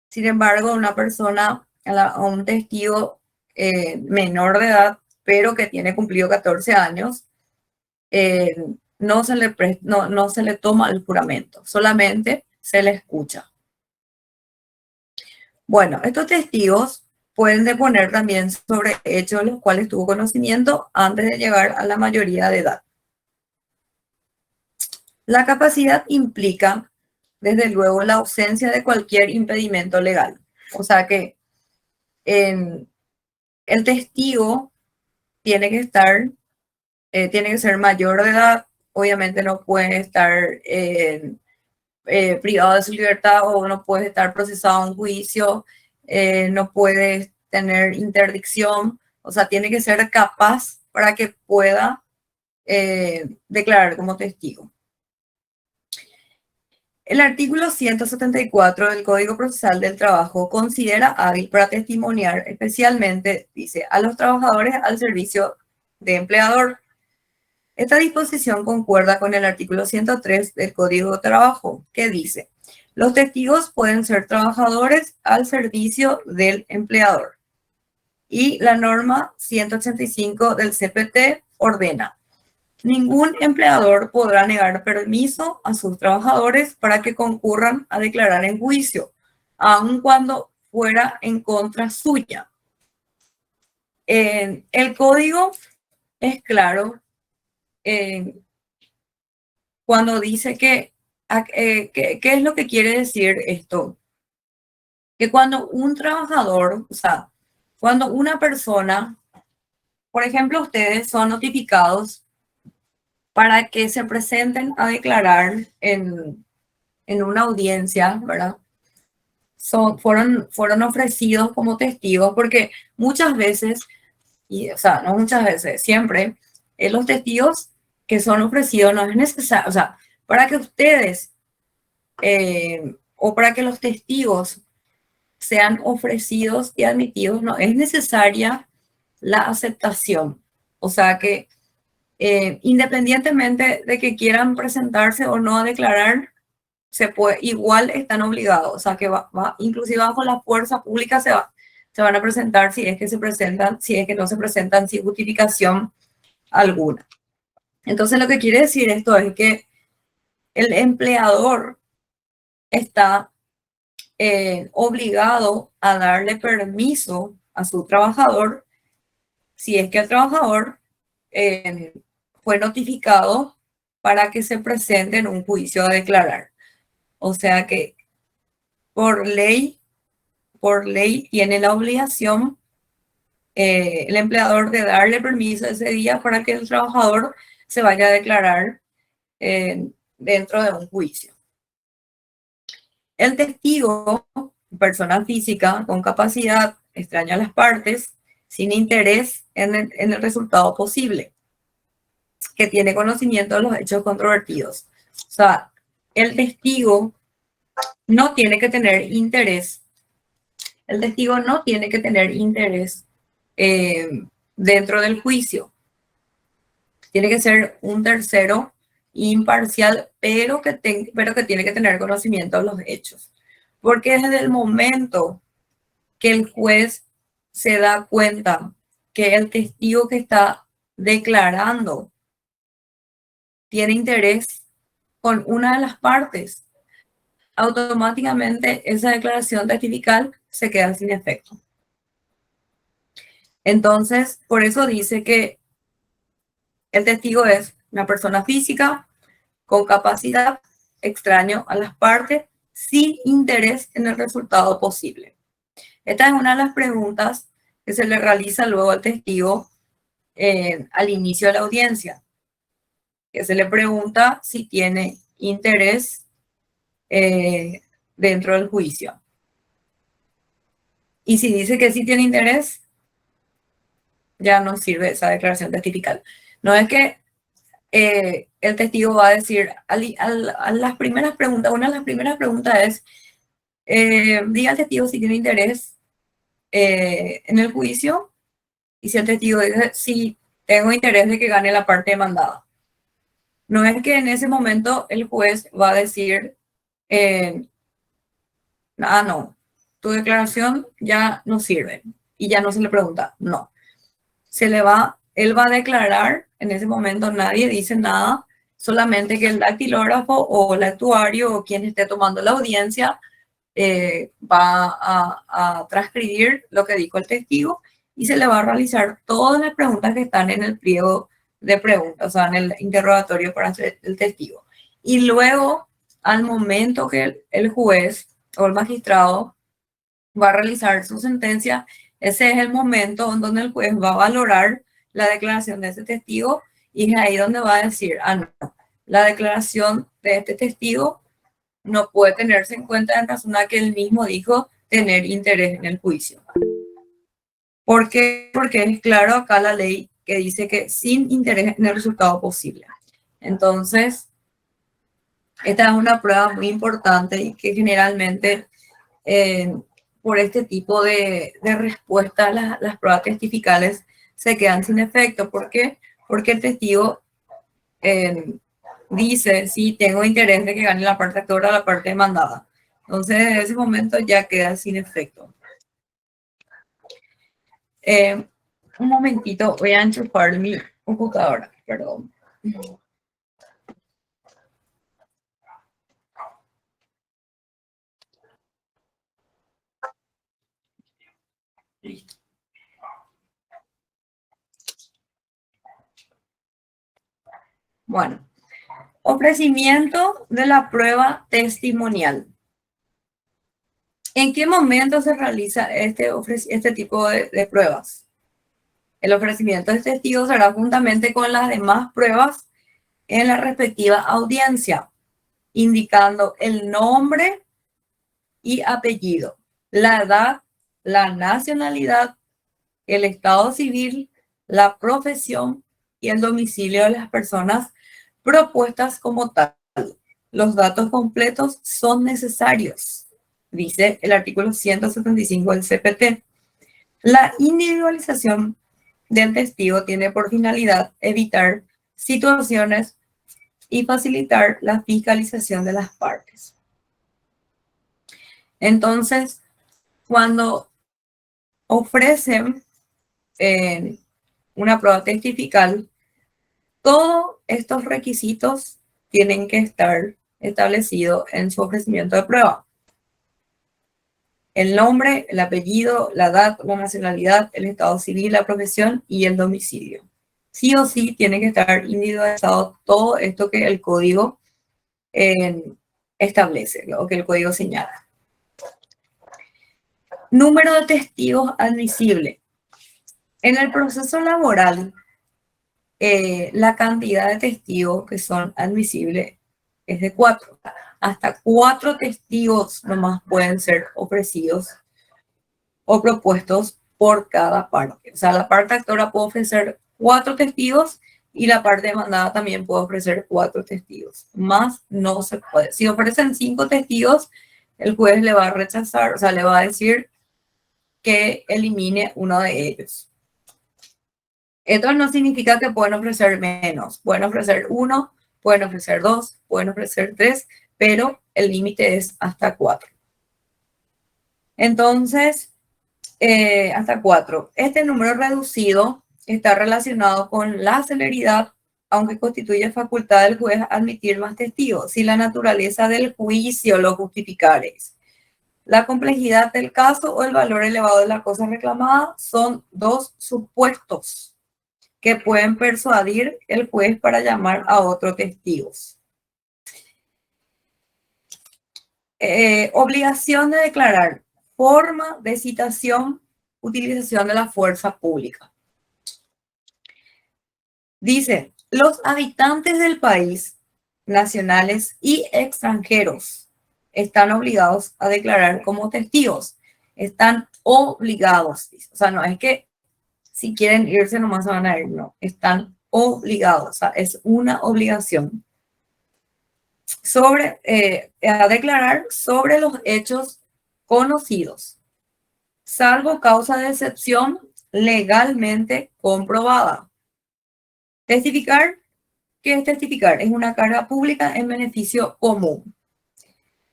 Sin embargo, una persona, a un testigo menor de edad, pero que tiene cumplido 14 años, no se le toma el juramento, solamente se le escucha. Bueno, estos testigos pueden deponer también sobre hechos de los cuales tuvo conocimiento antes de llegar a la mayoría de edad. La capacidad implica, desde luego, la ausencia de cualquier impedimento legal. O sea que el testigo tiene que ser mayor de edad, obviamente no puede estar privado de su libertad o no puede estar procesado en un juicio, no puede tener interdicción, o sea, tiene que ser capaz para que pueda declarar como testigo. El artículo 174 del Código Procesal del Trabajo considera hábil para testimoniar, especialmente, dice, a los trabajadores al servicio de empleador. Esta disposición concuerda con el artículo 103 del Código de Trabajo, que dice, los testigos pueden ser trabajadores al servicio del empleador. Y la norma 185 del CPT ordena, ningún empleador podrá negar permiso a sus trabajadores para que concurran a declarar en juicio, aun cuando fuera en contra suya. El código es claro cuando dice ¿qué es lo que quiere decir esto? Que cuando un trabajador, o sea, cuando una persona, por ejemplo, ustedes son notificados para que se presenten a declarar en una audiencia, ¿verdad? Fueron ofrecidos como testigos porque muchas veces, o sea, no muchas veces, siempre, los testigos que son ofrecidos no es necesario, o sea, para que ustedes o para que los testigos sean ofrecidos y admitidos, no es necesaria la aceptación. O sea que independientemente de que quieran presentarse o no a declarar, igual están obligados. O sea que inclusive bajo la fuerza pública se van a presentar si es que se presentan, si es que no se presentan sin justificación alguna. Entonces lo que quiere decir esto es que el empleador está obligado a darle permiso a su trabajador si es que el trabajador fue notificado para que se presente en un juicio a declarar. O sea que por ley tiene la obligación el empleador de darle permiso ese día para que el trabajador se vaya a declarar dentro de un juicio. El testigo, persona física con capacidad, extraña a las partes, sin interés en el resultado posible, que tiene conocimiento de los hechos controvertidos. O sea, el testigo no tiene que tener interés. El testigo no tiene que tener interés dentro del juicio. Tiene que ser un tercero imparcial, pero que tiene que tener conocimiento de los hechos. Porque desde el momento que el juez se da cuenta que el testigo que está declarando tiene interés con una de las partes, automáticamente esa declaración testifical se queda sin efecto. Entonces, por eso dice que el testigo es una persona física con capacidad, extraño a las partes, sin interés en el resultado posible. Esta es una de las preguntas que se le realiza luego al testigo al inicio de la audiencia, que se le pregunta si tiene interés dentro del juicio. Y si dice que sí tiene interés, ya no sirve esa declaración testifical. No es que el testigo va a decir a las primeras preguntas, una de las primeras preguntas es, diga al testigo si tiene interés en el juicio, y si el testigo dice, sí, tengo interés de que gane la parte demandada. No es que en ese momento el juez va a decir, no, tu declaración ya no sirve, y ya no se le pregunta, no. Él va a declarar, en ese momento nadie dice nada, solamente que el dactilógrafo o el actuario o quien esté tomando la audiencia va a transcribir lo que dijo el testigo y se le va a realizar todas las preguntas que están en el pliego de preguntas, o sea, en el interrogatorio para el testigo. Y luego, al momento que el juez o el magistrado va a realizar su sentencia, ese es el momento en donde el juez va a valorar la declaración de ese testigo y es ahí donde va a decir, no, la declaración de este testigo no puede tenerse en cuenta en razón a que él mismo dijo tener interés en el juicio. ¿Por qué? Porque es claro acá la ley que dice que sin interés en el resultado posible. Entonces, Esta es una prueba muy importante y que generalmente por este tipo de respuesta las pruebas testificales se quedan sin efecto. ¿Por qué? Porque el testigo dice, sí, tengo interés de que gane la parte actora o la parte demandada. Entonces, en ese momento ya queda sin efecto. Un momentito, voy a enchufar mi computadora, perdón. Listo. Bueno, ofrecimiento de la prueba testimonial. ¿En qué momento se realiza este tipo de pruebas? El ofrecimiento de testigos se hará juntamente con las demás pruebas en la respectiva audiencia, indicando el nombre y apellido, la edad, la nacionalidad, el estado civil, la profesión y el domicilio de las personas propuestas como tal. Los datos completos son necesarios, dice el artículo 175 del CPT. La individualización del testigo tiene por finalidad evitar situaciones y facilitar la fiscalización de las partes. Entonces, cuando ofrecen una prueba testifical, todos estos requisitos tienen que estar establecidos en su ofrecimiento de prueba. El nombre, el apellido, la edad, la nacionalidad, el estado civil, la profesión y el domicilio. Sí o sí tiene que estar individualizado todo esto que el código establece o que el código señala. Número de testigos admisible. En el proceso laboral, la cantidad de testigos que son admisibles es de 4. Hasta 4 testigos nomás pueden ser ofrecidos o propuestos por cada parte. O sea, la parte actora puede ofrecer 4 testigos y la parte demandada también puede ofrecer 4 testigos. Más no se puede. Si ofrecen 5 testigos, el juez le va a rechazar, o sea, le va a decir que elimine uno de ellos. Esto no significa que pueden ofrecer menos. Pueden ofrecer 1, pueden ofrecer 2, pueden ofrecer 3, pero el límite es hasta 4. Entonces, hasta 4. Este número reducido está relacionado con la celeridad, aunque constituye facultad del juez admitir más testigos, si la naturaleza del juicio lo justificare. La complejidad del caso o el valor elevado de la cosa reclamada son 2 supuestos que pueden persuadir el juez para llamar a otros testigos. Obligación de declarar. Forma de citación, utilización de la fuerza pública. Dice, los habitantes del país, nacionales y extranjeros, están obligados a declarar como testigos. Están obligados. O sea, no es que si quieren irse nomás se van a ir, no. Están obligados. O sea, es una obligación. A declarar sobre los hechos conocidos, salvo causa de excepción legalmente comprobada. Testificar. ¿Qué es testificar? Es una carga pública en beneficio común.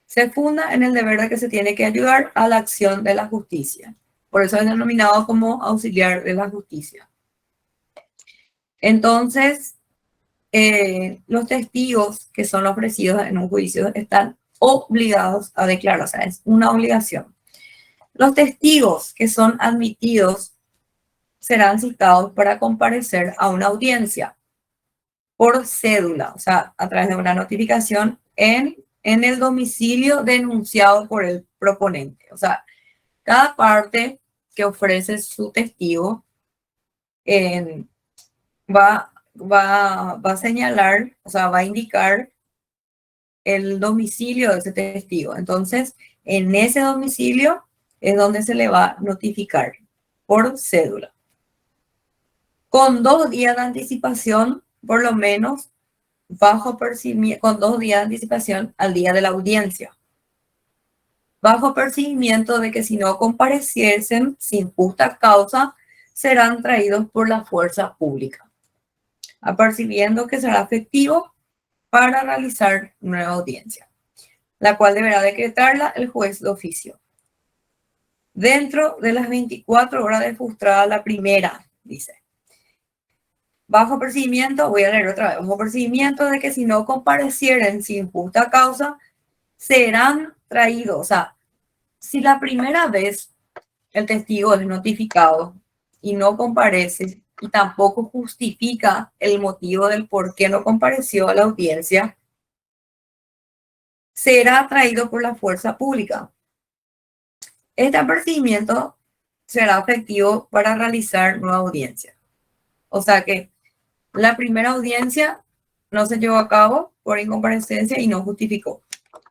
Se funda en el deber de que se tiene que ayudar a la acción de la justicia. Por eso es denominado como auxiliar de la justicia. Entonces, los testigos que son ofrecidos en un juicio están obligados a declarar, o sea, es una obligación. Los testigos que son admitidos serán citados para comparecer a una audiencia por cédula, o sea, a través de una notificación en el domicilio denunciado por el proponente. O sea, cada parte que ofrece su testigo va a señalar, o sea, va a indicar el domicilio de ese testigo. Entonces, en ese domicilio es donde se le va a notificar por cédula. Con 2 días de anticipación, por lo menos, con 2 días de anticipación al día de la audiencia, bajo percibimiento de que si no compareciesen sin justa causa, serán traídos por la fuerza pública, apercibiendo que será efectivo para realizar nueva audiencia, la cual deberá decretarla el juez de oficio. Dentro de las 24 horas de frustrada la primera, dice. Bajo percibimiento, voy a leer otra vez, bajo percibimiento de que si no comparecieren sin justa causa, serán traídos. O sea, si la primera vez el testigo es notificado y no comparece y tampoco justifica el motivo del por qué no compareció a la audiencia, será traído por la fuerza pública. Este apercibimiento será efectivo para realizar nueva audiencia. O sea que la primera audiencia no se llevó a cabo por incomparecencia y no justificó.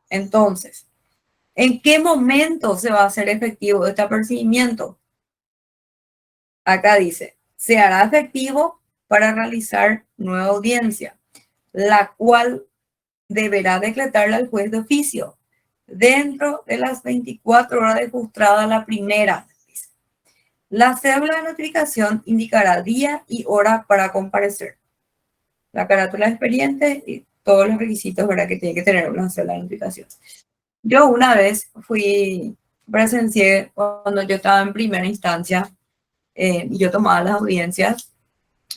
Entonces, ¿en qué momento se va a hacer efectivo este apercibimiento? Acá dice, se hará efectivo para realizar nueva audiencia, la cual deberá decretarla al juez de oficio dentro de las 24 horas de frustrada la primera. La cédula de notificación indicará día y hora para comparecer, la carátula de expediente y todos los requisitos, ¿verdad?, que tiene que tener una cédula de notificación. Yo una vez presencié cuando yo estaba en primera instancia y yo tomaba las audiencias,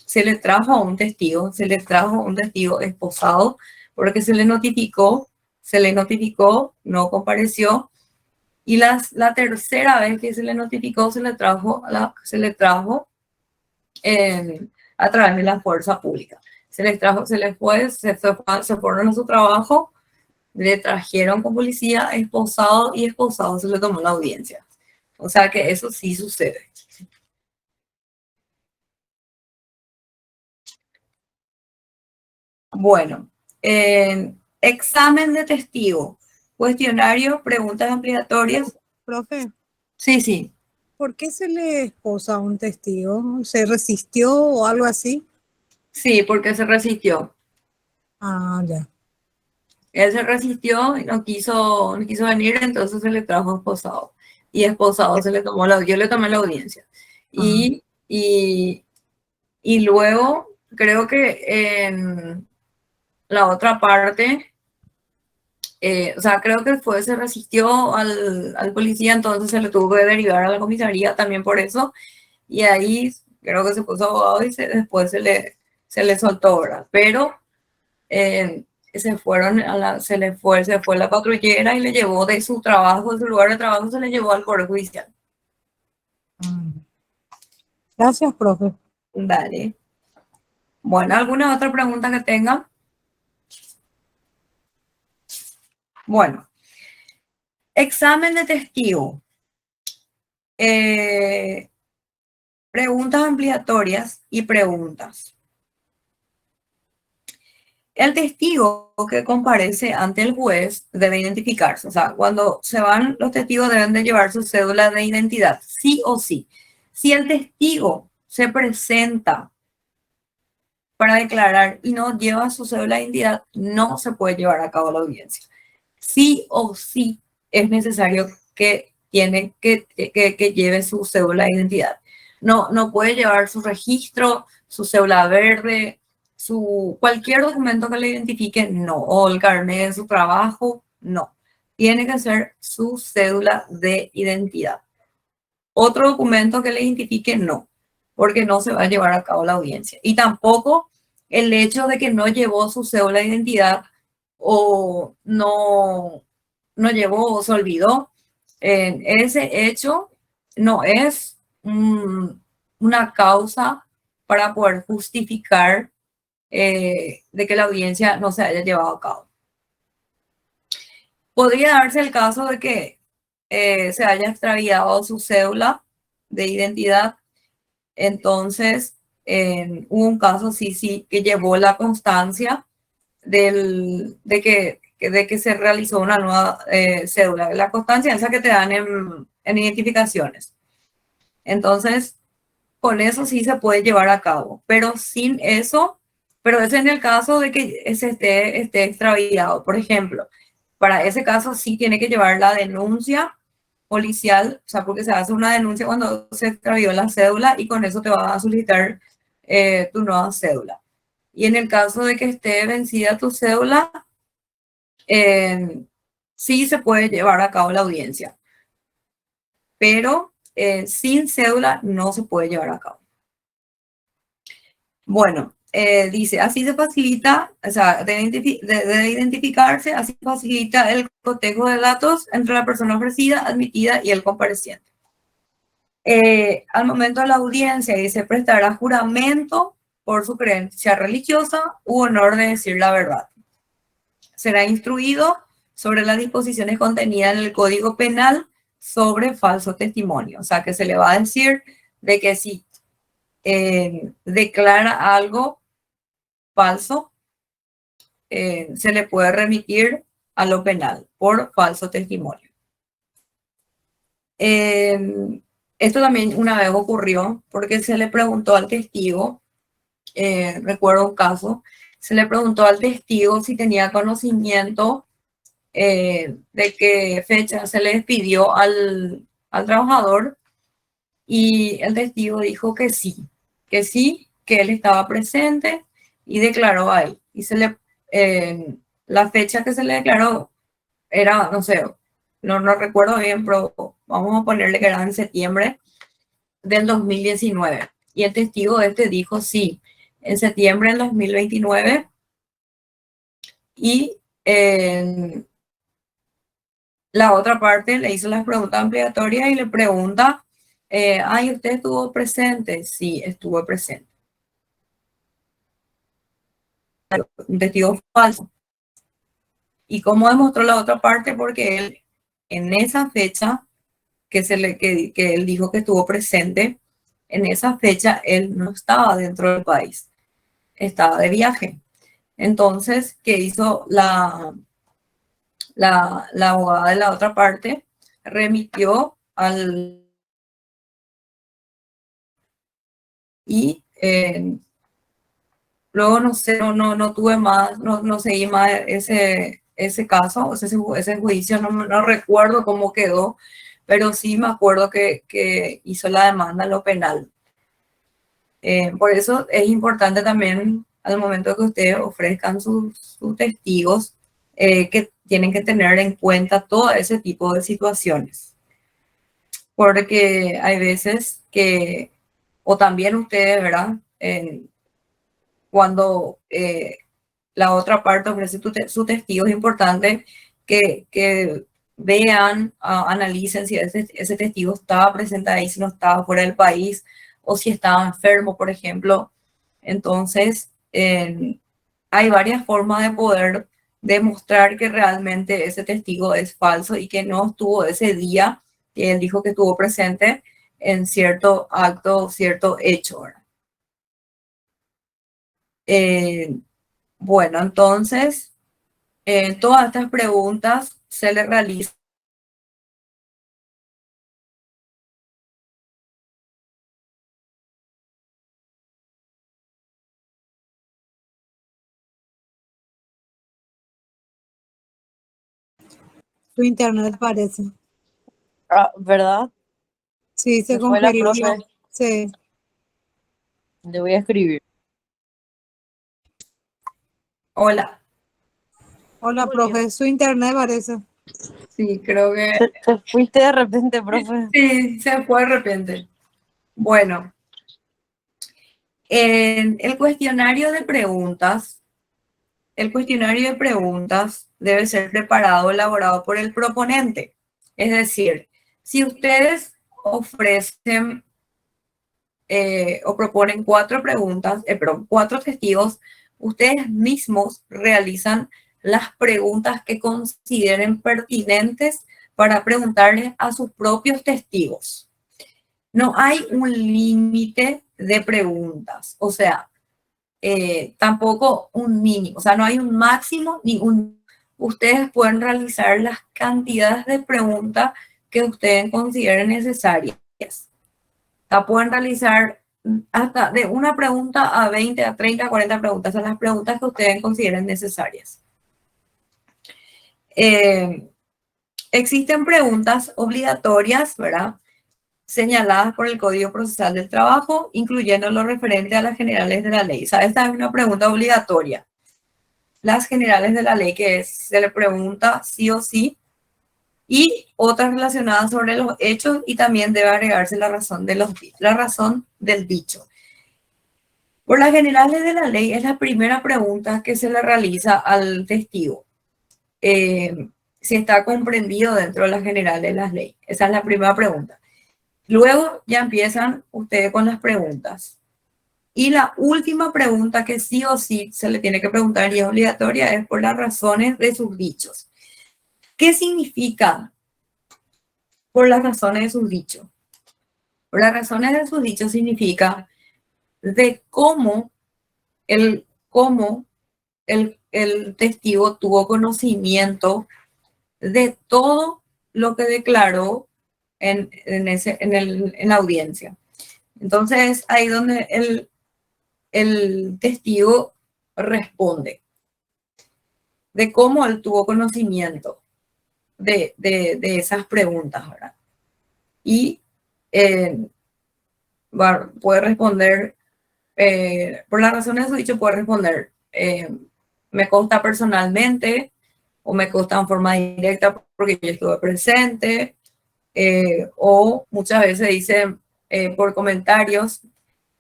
se le trajo un testigo esposado porque se le notificó, no compareció. Y la tercera vez que se le notificó, se le trajo a través de la fuerza pública. Se fueron a su trabajo, le trajeron con policía, esposado se le tomó la audiencia. O sea que eso sí sucede. Bueno, examen de testigo. Cuestionario, preguntas ampliatorias. Profe, Sí. ¿por qué se le esposa a un testigo? ¿Se resistió o algo así? Sí, porque se resistió. Ah, ya. Él se resistió y no quiso venir, entonces se le trajo esposado. Y esposado yo le tomé la audiencia. Y luego creo que en la otra parte, o sea, creo que se resistió al policía, entonces se le tuvo que derivar a la comisaría también por eso. Y ahí creo que se puso abogado y después se le soltó, ¿verdad? Pero se fue la patrullera y le llevó de su trabajo, de su lugar de trabajo, se le llevó al Poder Judicial. Gracias, profe. Dale. Bueno, ¿alguna otra pregunta que tenga? Bueno, examen de testigo. Preguntas ampliatorias y preguntas. El testigo que comparece ante el juez debe identificarse. O sea, cuando se van, los testigos deben de llevar su cédula de identidad, sí o sí. Si el testigo se presenta para declarar y no lleva su cédula de identidad, no se puede llevar a cabo la audiencia. Sí o sí es necesario que lleve su cédula de identidad. No puede llevar su registro, su cédula verde, cualquier documento que le identifique, no. O el carnet de su trabajo, no. Tiene que ser su cédula de identidad. Otro documento que le identifique, no, porque no se va a llevar a cabo la audiencia. Y tampoco el hecho de que no llevó su cédula de identidad o no llevó o se olvidó, ese hecho no es una causa para poder justificar de que la audiencia no se haya llevado a cabo. Podría darse el caso de que se haya extraviado su cédula de identidad. Entonces, hubo un caso, sí, que llevó la constancia de que se realizó una nueva cédula. La constancia esa que te dan en identificaciones. Entonces, con eso sí se puede llevar a cabo, pero sin eso pero es en el caso de que se esté extraviado. Por ejemplo, para ese caso sí tiene que llevar la denuncia policial, o sea, porque se hace una denuncia cuando se extravió la cédula y con eso te va a solicitar tu nueva cédula. Y en el caso de que esté vencida tu cédula, sí se puede llevar a cabo la audiencia, pero sin cédula no se puede llevar a cabo. Bueno, dice, así se facilita, o sea, de identificarse, así facilita el cotejo de datos entre la persona ofrecida, admitida y el compareciente. Al momento de la audiencia, dice, prestará juramento por su creencia religiosa u honor de decir la verdad. Será instruido sobre las disposiciones contenidas en el Código Penal sobre falso testimonio. O sea, que se le va a decir de que si declara algo falso, se le puede remitir a lo penal por falso testimonio. Esto también una vez ocurrió porque se le preguntó al testigo, recuerdo un caso, se le preguntó al testigo si tenía conocimiento de qué fecha se le despidió al trabajador y el testigo dijo que sí, que él estaba presente y declaró ahí. Y la fecha que se le declaró era, no sé, no recuerdo bien, pero vamos a ponerle que era en septiembre del 2019. Y el testigo dijo sí, en septiembre del 2029. Y la otra parte le hizo las preguntas ampliatorias y le pregunta, ay, ¿usted estuvo presente? Sí, estuvo presente. Un testigo falso. ¿Y cómo demostró la otra parte? Porque él, en esa fecha que él dijo que estuvo presente, en esa fecha él no estaba dentro del país, estaba de viaje. Entonces, ¿qué hizo la abogada de la otra parte? Remitió y luego no sé, no tuve más, no seguí más ese caso, o sea, ese juicio, no recuerdo cómo quedó, pero sí me acuerdo que hizo la demanda en lo penal. Por eso es importante también al momento que ustedes ofrezcan sus testigos, que tienen que tener en cuenta todo ese tipo de situaciones. Porque hay veces que, o también ustedes, ¿verdad? Cuando la otra parte ofrece su testigo, es importante que vean, analicen si ese testigo estaba presente ahí, si no estaba fuera del país o si estaba enfermo, por ejemplo. Entonces, hay varias formas de poder demostrar que realmente ese testigo es falso y que no estuvo ese día que él dijo que estuvo presente en cierto acto, cierto hecho, ¿verdad? Bueno, entonces, todas estas preguntas se le realizan Tu internet parece. Ah, ¿verdad? Sí, se Se fue la congeló. profe. Sí. Le voy a escribir. Hola. Hola, profe. Su internet parece. Sí, creo que Te fuiste de repente, profe. sí, se fue de repente. Bueno, en el cuestionario de preguntas, debe ser preparado, elaborado por el proponente. Es decir, si ustedes ofrecen o proponen 4 preguntas, perdón, 4 testigos, ustedes mismos realizan las preguntas que consideren pertinentes para preguntarles a sus propios testigos. No hay un límite de preguntas, o sea, tampoco un mínimo, o sea, no hay un máximo ni un... Ustedes pueden realizar las cantidades de preguntas que ustedes consideren necesarias. O sea, pueden realizar hasta de una pregunta a 20, a 30, a 40 preguntas, son las preguntas que ustedes consideren necesarias. Existen preguntas obligatorias, ¿verdad? Señaladas por el Código Procesal del Trabajo, incluyendo lo referente a las generales de la ley. O sea, esta es una pregunta obligatoria. Las generales de la ley, que se le pregunta sí o sí, y otras relacionadas sobre los hechos, y también debe agregarse la razón del dicho. Por las generales de la ley es la primera pregunta que se le realiza al testigo. Si está comprendido dentro de las generales de las leyes. Esa es la primera pregunta. Luego ya empiezan ustedes con las preguntas. Y la última pregunta que sí o sí se le tiene que preguntar y es obligatoria es por las razones de sus dichos. ¿Qué significa por las razones de sus dichos? Por las razones de sus dichos significa de cómo el testigo tuvo conocimiento de todo lo que declaró en la audiencia. Entonces, ahí donde el testigo responde de cómo él tuvo conocimiento de esas preguntas, ¿verdad? Y puede responder, por las razones de su dicho, puede responder, me consta personalmente, o me consta en forma directa porque yo estuve presente, o muchas veces dicen por comentarios.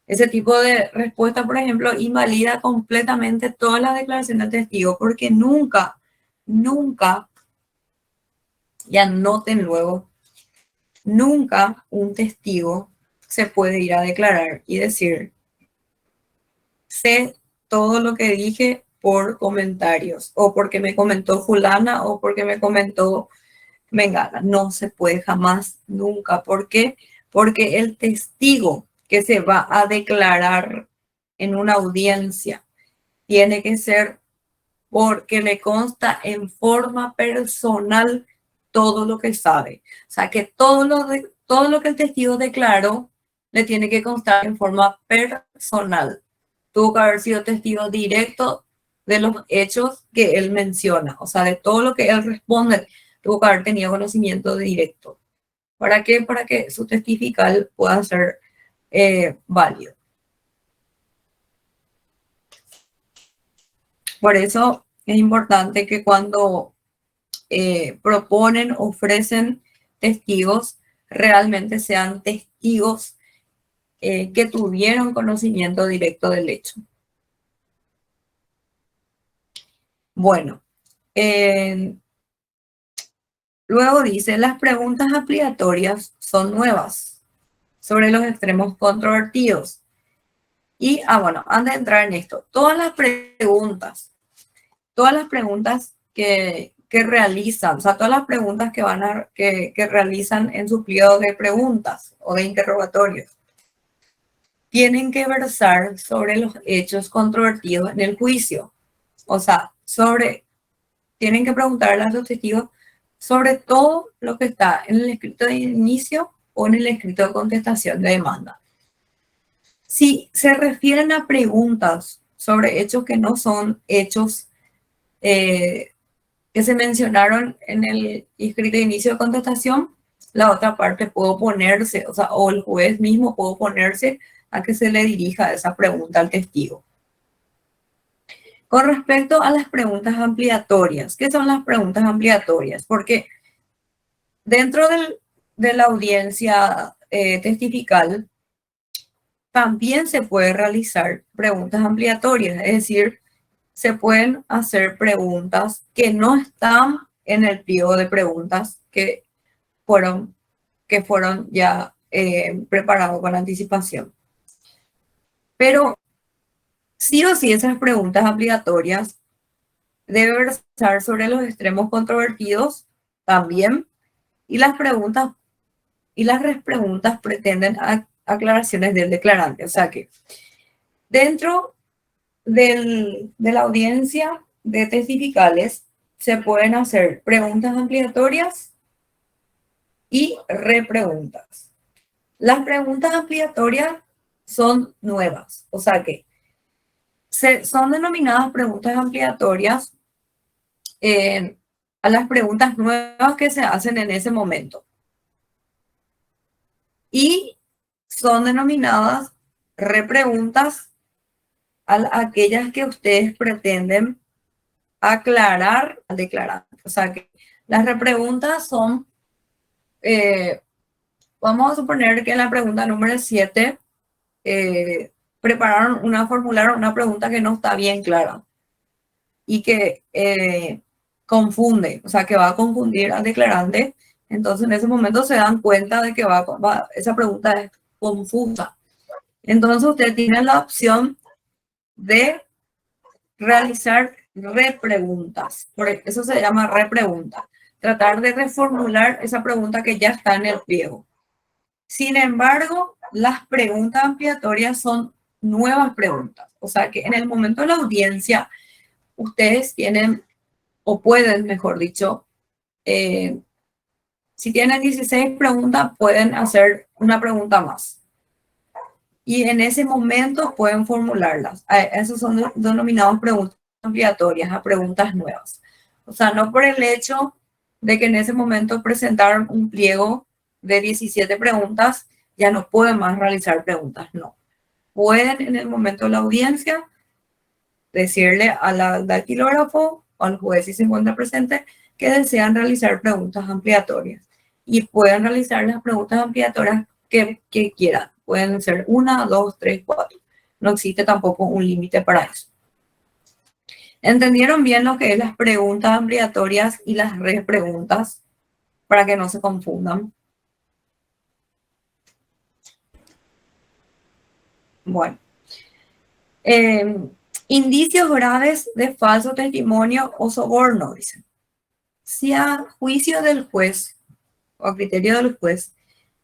Ese tipo de respuesta, por ejemplo, invalida completamente todas las declaraciones del testigo, porque nunca, y anoten luego, nunca un testigo se puede ir a declarar y decir, sé todo lo que dije por comentarios, o porque me comentó fulana, o porque me comentó mengana. No se puede jamás, nunca. ¿Por qué? Porque el testigo que se va a declarar en una audiencia tiene que ser porque le consta en forma personal todo lo que sabe. O sea, que todo lo que el testigo declaró le tiene que constar en forma personal. Tuvo que haber sido testigo directo de los hechos que él menciona. O sea, de todo lo que él responde, tuvo que haber tenido conocimiento directo. ¿Para qué? Para que su testifical pueda ser válido. Por eso es importante que cuando proponen, ofrecen testigos, realmente sean testigos que tuvieron conocimiento directo del hecho. Bueno, luego dice, las preguntas ampliatorias son nuevas sobre los extremos controvertidos. Y, bueno, antes de entrar en esto, todas las preguntas que realizan, o sea, todas las preguntas que realizan en su pliego de preguntas o de interrogatorios, tienen que versar sobre los hechos controvertidos en el juicio. O sea, tienen que preguntarle a los testigos sobre todo lo que está en el escrito de inicio o en el escrito de contestación de demanda. Si se refieren a preguntas sobre hechos que no son hechos que se mencionaron en el escrito de inicio de contestación, la otra parte puede oponerse, o el juez mismo puede oponerse a que se le dirija esa pregunta al testigo. Con respecto a las preguntas ampliatorias, ¿qué son las preguntas ampliatorias? Porque dentro de la audiencia testifical también se puede realizar preguntas ampliatorias, es decir, se pueden hacer preguntas que no están en el pliego de preguntas que fueron ya preparados con anticipación. Pero sí o sí esas preguntas ampliatorias deben versar sobre los extremos controvertidos también, y las preguntas pretenden aclaraciones del declarante. O sea que dentro de la audiencia de testificales se pueden hacer preguntas ampliatorias y repreguntas. Las preguntas ampliatorias son nuevas. O sea que son denominadas preguntas ampliatorias a las preguntas nuevas que se hacen en ese momento. Y son denominadas repreguntas a aquellas que ustedes pretenden aclarar al declarante. O sea que las repreguntas son, vamos a suponer que en la pregunta número 7 formularon una pregunta que no está bien clara y que confunde, o sea que va a confundir al declarante. Entonces en ese momento se dan cuenta de que esa pregunta es confusa. Entonces usted tiene la opción de realizar repreguntas. Por eso se llama repregunta. Tratar de reformular esa pregunta que ya está en el pliego. Sin embargo, las preguntas ampliatorias son nuevas preguntas. O sea que en el momento de la audiencia, ustedes tienen, o pueden, mejor dicho, si tienen 16 preguntas, pueden hacer una pregunta más. Y en ese momento pueden formularlas. Esos son denominados preguntas ampliatorias, a preguntas nuevas. O sea, no por el hecho de que en ese momento presentaron un pliego de 17 preguntas, ya no pueden más realizar preguntas, no. Pueden en el momento de la audiencia decirle al datilógrafo o al juez si se encuentra presente que desean realizar preguntas ampliatorias. Y pueden realizar las preguntas ampliatorias que quieran. Pueden ser 1, 2, 3, 4. No existe tampoco un límite para eso. ¿Entendieron bien lo que es las preguntas ampliatorias y las repreguntas? Para que no se confundan. Bueno. Indicios graves de falso testimonio o soborno, dicen. Si a juicio del juez o a criterio del juez,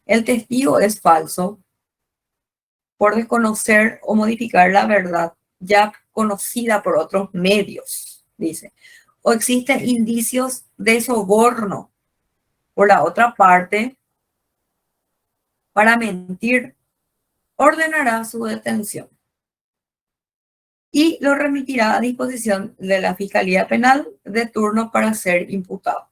el testigo es falso por desconocer o modificar la verdad ya conocida por otros medios, dice. O existen indicios de soborno por la otra parte para mentir, ordenará su detención y lo remitirá a disposición de la Fiscalía Penal de turno para ser imputado.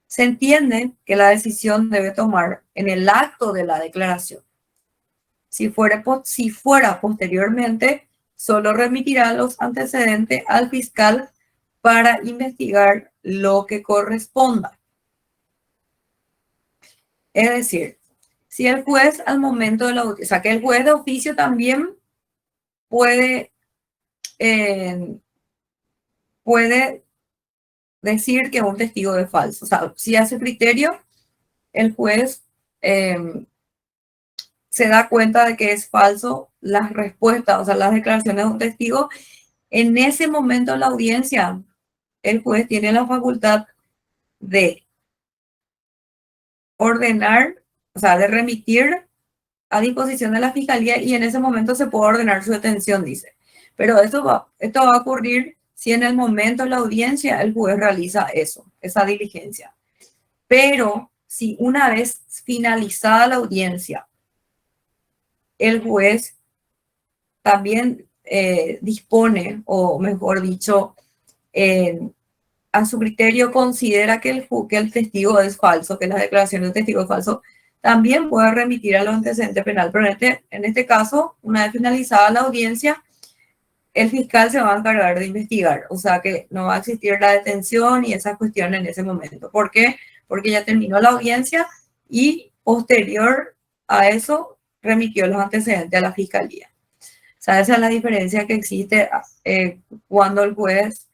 Se entiende que la decisión debe tomar en el acto de la declaración. Si fuera posteriormente, solo remitirá los antecedentes al fiscal para investigar lo que corresponda. Es decir, si el juez al momento de la audiencia, o sea, que el juez de oficio también puede decir que un testigo es falso. O sea, si a su criterio el juez se da cuenta de que es falso las respuestas, o sea, las declaraciones de un testigo, en ese momento de la audiencia, el juez tiene la facultad de ordenar, o sea, de remitir a disposición de la Fiscalía y en ese momento se puede ordenar su detención, dice. Pero esto va a ocurrir si en el momento de la audiencia el juez realiza eso, esa diligencia. Pero si una vez finalizada la audiencia, el juez también dispone, o mejor dicho, a su criterio considera que el testigo es falso, que la declaración del testigo es falso, también puede remitir a los antecedentes penal. Pero en este caso, una vez finalizada la audiencia, el fiscal se va a encargar de investigar. O sea que no va a existir la detención y esas cuestiones en ese momento. ¿Por qué? Porque ya terminó la audiencia y posterior a eso remitió los antecedentes a la fiscalía. O sea, esa es la diferencia que existe cuando el juez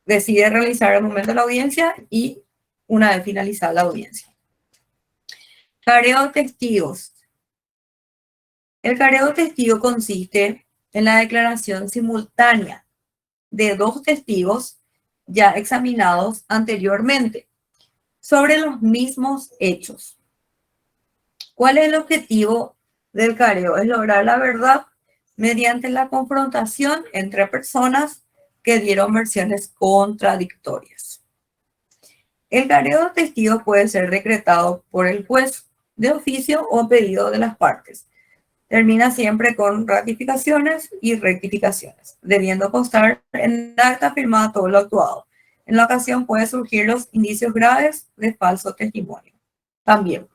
decide realizar el momento de la audiencia y una vez finalizada la audiencia. Careo de testigos. El careo de testigo consiste en la declaración simultánea de dos testigos ya examinados anteriormente sobre los mismos hechos. ¿Cuál es el objetivo del careo? Es lograr la verdad mediante la confrontación entre personas que dieron versiones contradictorias. El careo de testigos puede ser decretado por el juez de oficio o a pedido de las partes. Termina siempre con ratificaciones y rectificaciones, debiendo constar en el acta firmada todo lo actuado. En la ocasión pueden surgir los indicios graves de falso testimonio. También.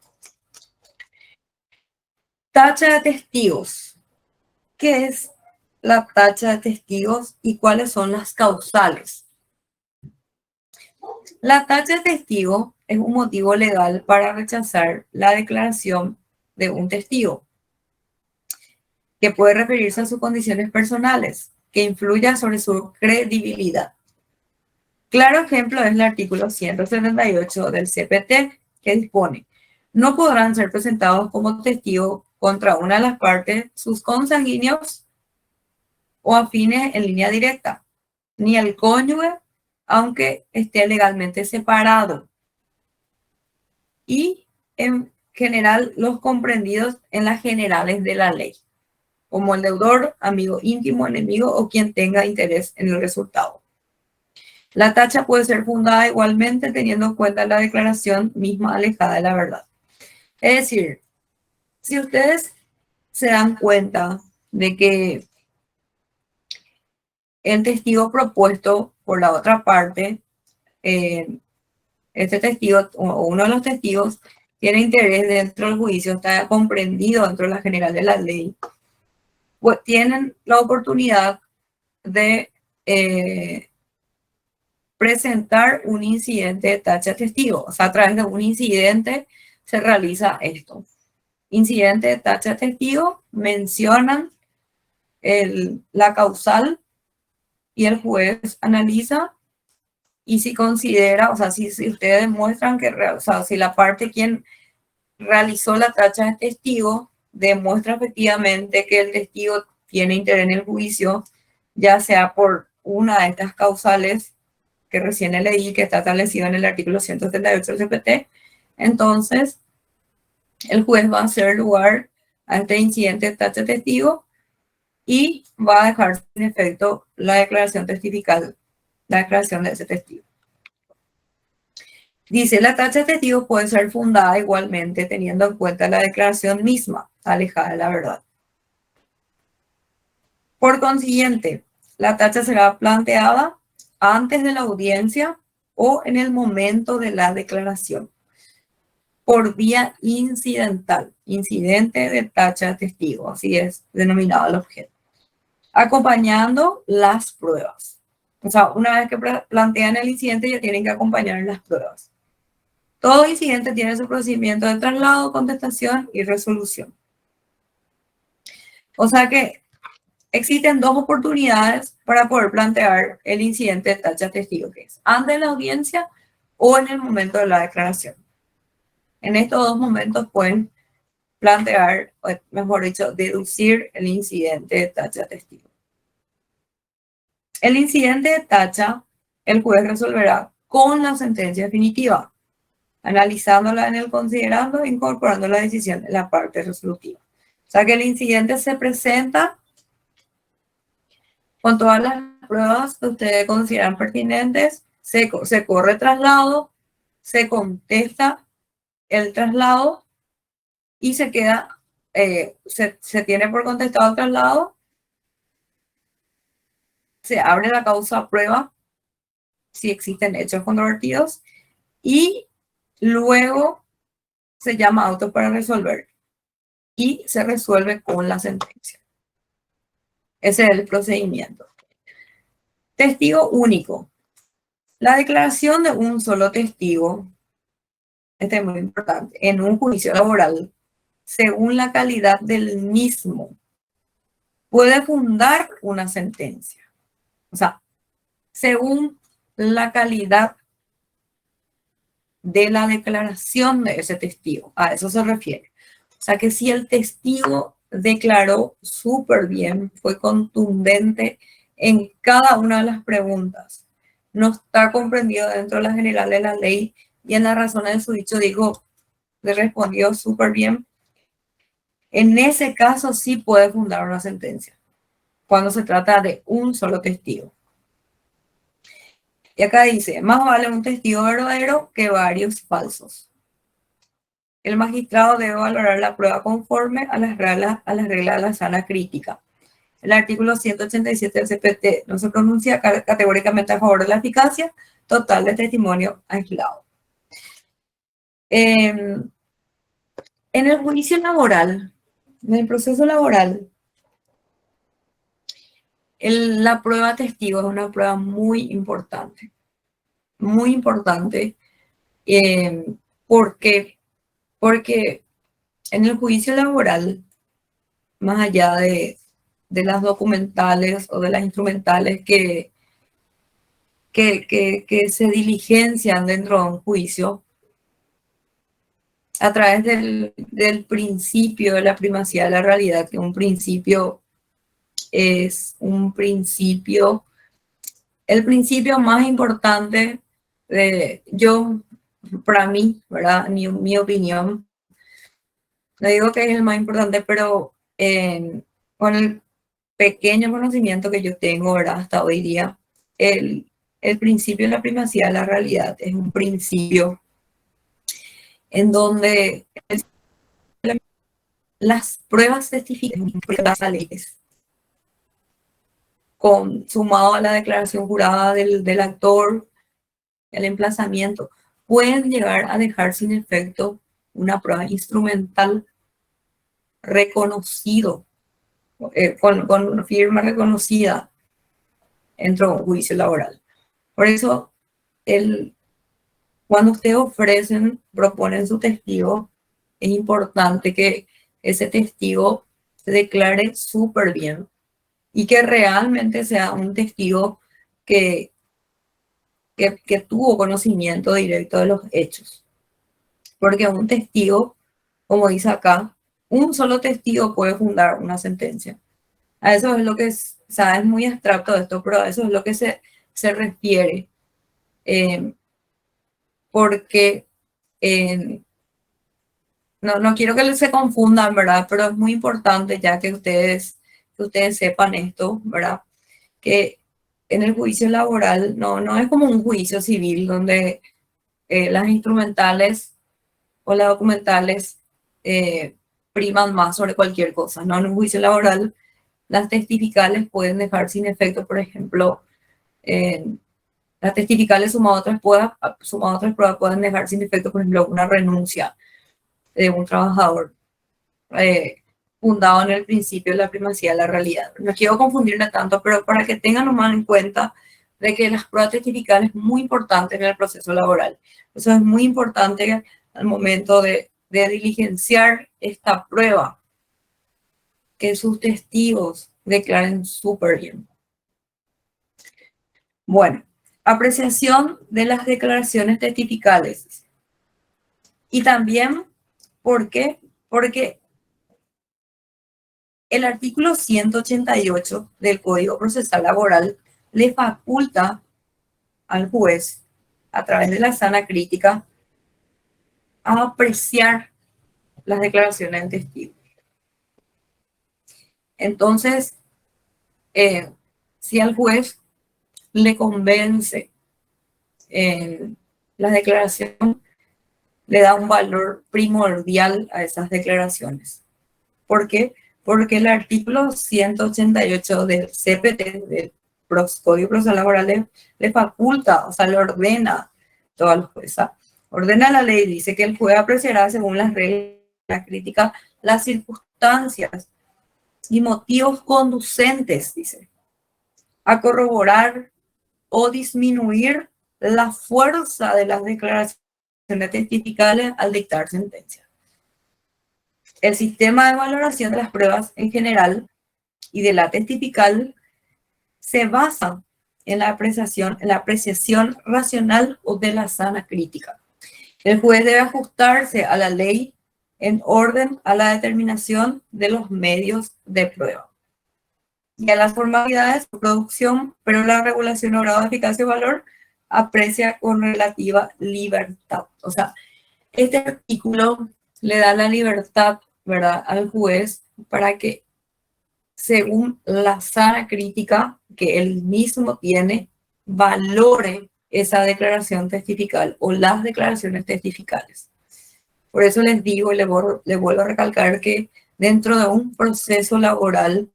Tacha de testigos. ¿Qué es la tacha de testigos y cuáles son las causales? La tacha de testigo es un motivo legal para rechazar la declaración de un testigo, que puede referirse a sus condiciones personales, que influya sobre su credibilidad. Claro ejemplo es el artículo 178 del CPT, que dispone: no podrán ser presentados como testigos contra una de las partes sus consanguíneos o afines en línea directa, ni el cónyuge, aunque esté legalmente separado, y en general los comprendidos en las generales de la ley, como el deudor, amigo íntimo, enemigo o quien tenga interés en el resultado. La tacha puede ser fundada igualmente teniendo en cuenta la declaración misma alejada de la verdad. Es decir, si ustedes se dan cuenta de que el testigo propuesto por la otra parte, este testigo o uno de los testigos, tiene interés dentro del juicio, está comprendido dentro de la general de la ley, pues tienen la oportunidad de presentar un incidente de tacha de testigo. O sea, a través de un incidente se realiza esto. Incidente de tacha de testigo, mencionan la causal y el juez analiza, y si considera, o sea, si ustedes demuestran que, o sea, si la parte quien realizó la tacha de testigo demuestra efectivamente que el testigo tiene interés en el juicio, ya sea por una de estas causales que recién leí, que está establecido en el artículo 178 del CPT, entonces el juez va a hacer lugar a este incidente de tacha de testigo y va a dejar sin efecto la declaración testifical, la declaración de ese testigo. Dice, la tacha de testigo puede ser fundada igualmente teniendo en cuenta la declaración misma, alejada de la verdad. Por consiguiente, la tacha será planteada antes de la audiencia o en el momento de la declaración, por vía incidental, incidente de tacha de testigo, así es denominado el objeto, acompañando las pruebas. O sea, una vez que plantean el incidente ya tienen que acompañar las pruebas. Todo incidente tiene su procedimiento de traslado, contestación y resolución. O sea que existen dos oportunidades para poder plantear el incidente de tacha de testigo, que es antes de la audiencia o en el momento de la declaración. En estos dos momentos pueden plantear, o mejor dicho, deducir el incidente de tacha de testigo. El incidente de tacha, el juez resolverá con la sentencia definitiva, analizándola en el considerando e incorporando la decisión en la parte resolutiva. O sea que el incidente se presenta con todas las pruebas que ustedes consideran pertinentes, se corre traslado, se contesta el traslado y se queda, se tiene por contestado el traslado, se abre la causa prueba si existen hechos controvertidos y luego se llama auto para resolver y se resuelve con la sentencia. Ese es el procedimiento. Testigo único. La declaración de un solo testigo, este es muy importante, en un juicio laboral, según la calidad del mismo, puede fundar una sentencia. O sea, según la calidad de la declaración de ese testigo, a eso se refiere. O sea, que si el testigo declaró súper bien, fue contundente en cada una de las preguntas, no está comprendido dentro de la general de la ley y en la razón de su dicho dijo, le respondió súper bien, en ese caso sí puede fundar una sentencia, cuando se trata de un solo testigo. Y acá dice, más vale un testigo verdadero que varios falsos. el magistrado debe valorar la prueba conforme a las reglas de la sana crítica. El artículo 187 del CPT no se pronuncia categóricamente a favor de la eficacia total del testimonio aislado. En el juicio laboral, en el proceso laboral, la prueba testigo es una prueba muy importante. Muy importante. ¿Por qué? Porque en el juicio laboral, más allá de las documentales o de las instrumentales que se diligencian dentro de un juicio, a través del principio de la primacía de la realidad, que un principio es un principio, el principio más importante para mí, ¿verdad? Mi opinión, no digo que es el más importante, pero con el pequeño conocimiento que yo tengo, ¿verdad? Hasta hoy día, el principio de la primacía de la realidad es un principio en donde las pruebas testificales sumado a la declaración jurada del actor, el emplazamiento, pueden llegar a dejar sin efecto una prueba instrumental reconocido, con firma reconocida dentro de un juicio laboral. Por eso, cuando ustedes proponen su testigo, es importante que ese testigo se declare súper bien y que realmente sea un testigo que tuvo conocimiento directo de los hechos. Porque un testigo, como dice acá, un solo testigo puede fundar una sentencia. A eso es lo que es muy abstracto esto, pero a eso es lo que se refiere. Porque no quiero que se confundan, ¿verdad? Pero es muy importante ya que ustedes sepan esto, ¿verdad? Que en el juicio laboral no es como un juicio civil donde las instrumentales o las documentales priman más sobre cualquier cosa, ¿no? En un juicio laboral las testificales pueden dejar sin efecto, por ejemplo, las testificales sumadas a otras pruebas pueden dejar sin efecto, por ejemplo, una renuncia de un trabajador fundado en el principio de la primacía de la realidad. No quiero confundirme tanto, pero para que tengan nomás en cuenta de que las pruebas testificales es muy importante en el proceso laboral. Eso es muy importante al momento de diligenciar esta prueba, que sus testigos declaren súper bien. Bueno, apreciación de las declaraciones testificales. Y también, ¿por qué? Porque el artículo 188 del Código Procesal Laboral le faculta al juez, a través de la sana crítica, a apreciar las declaraciones del testigo. Entonces, si al juez le convence la declaración, le da un valor primordial a esas declaraciones. ¿Por qué? Porque el artículo 188 del CPT, del Código Procesal Laboral, le faculta, o sea, le ordena toda la jueza. Ordena la ley, dice que el juez apreciará según las reglas de la crítica las circunstancias y motivos conducentes, dice, a corroborar o disminuir la fuerza de las declaraciones testificales al dictar sentencia. El sistema de valoración de las pruebas en general y de la testifical se basa en la apreciación racional o de la sana crítica. El juez debe ajustarse a la ley en orden a la determinación de los medios de prueba y a las formalidades de producción, pero la regulación o grado de eficacia y valor aprecia con relativa libertad. O sea, este artículo le da la libertad, ¿verdad?, al juez para que, según la sana crítica que él mismo tiene, valore esa declaración testifical o las declaraciones testificales. Por eso les digo y les vuelvo a recalcar que dentro de un proceso laboral,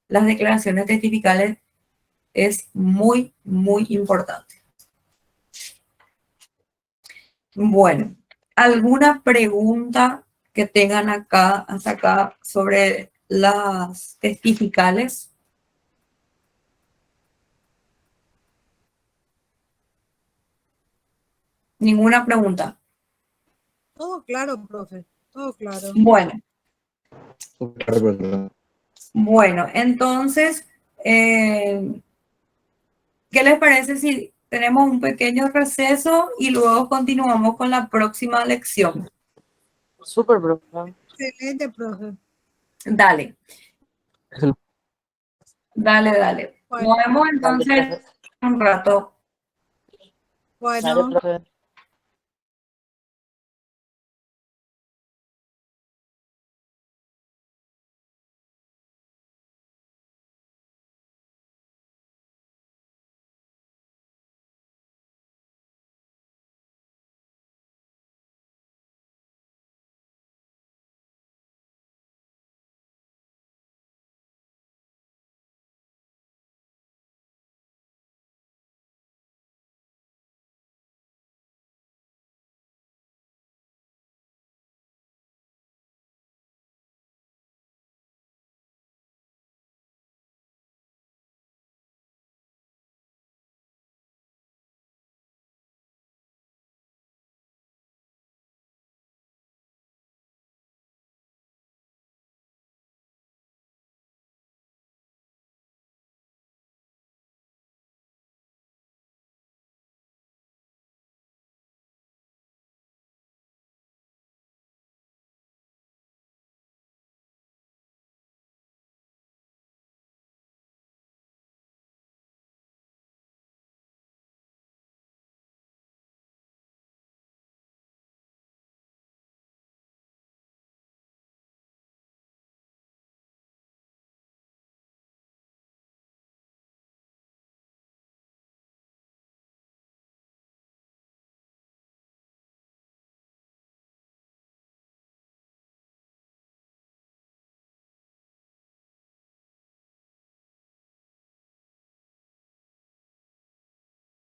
las declaraciones testificales es muy, muy importante. Bueno, ¿alguna pregunta que tengan acá, hasta acá, sobre las testificales? Ninguna pregunta. Todo claro, profe, todo claro. Bueno, entonces, ¿qué les parece si tenemos un pequeño receso y luego continuamos con la próxima lección? Súper, profe. Excelente, profe. Dale. Dale. Bueno, Nos vemos Dale, entonces profe. un rato. Dale, bueno. profe.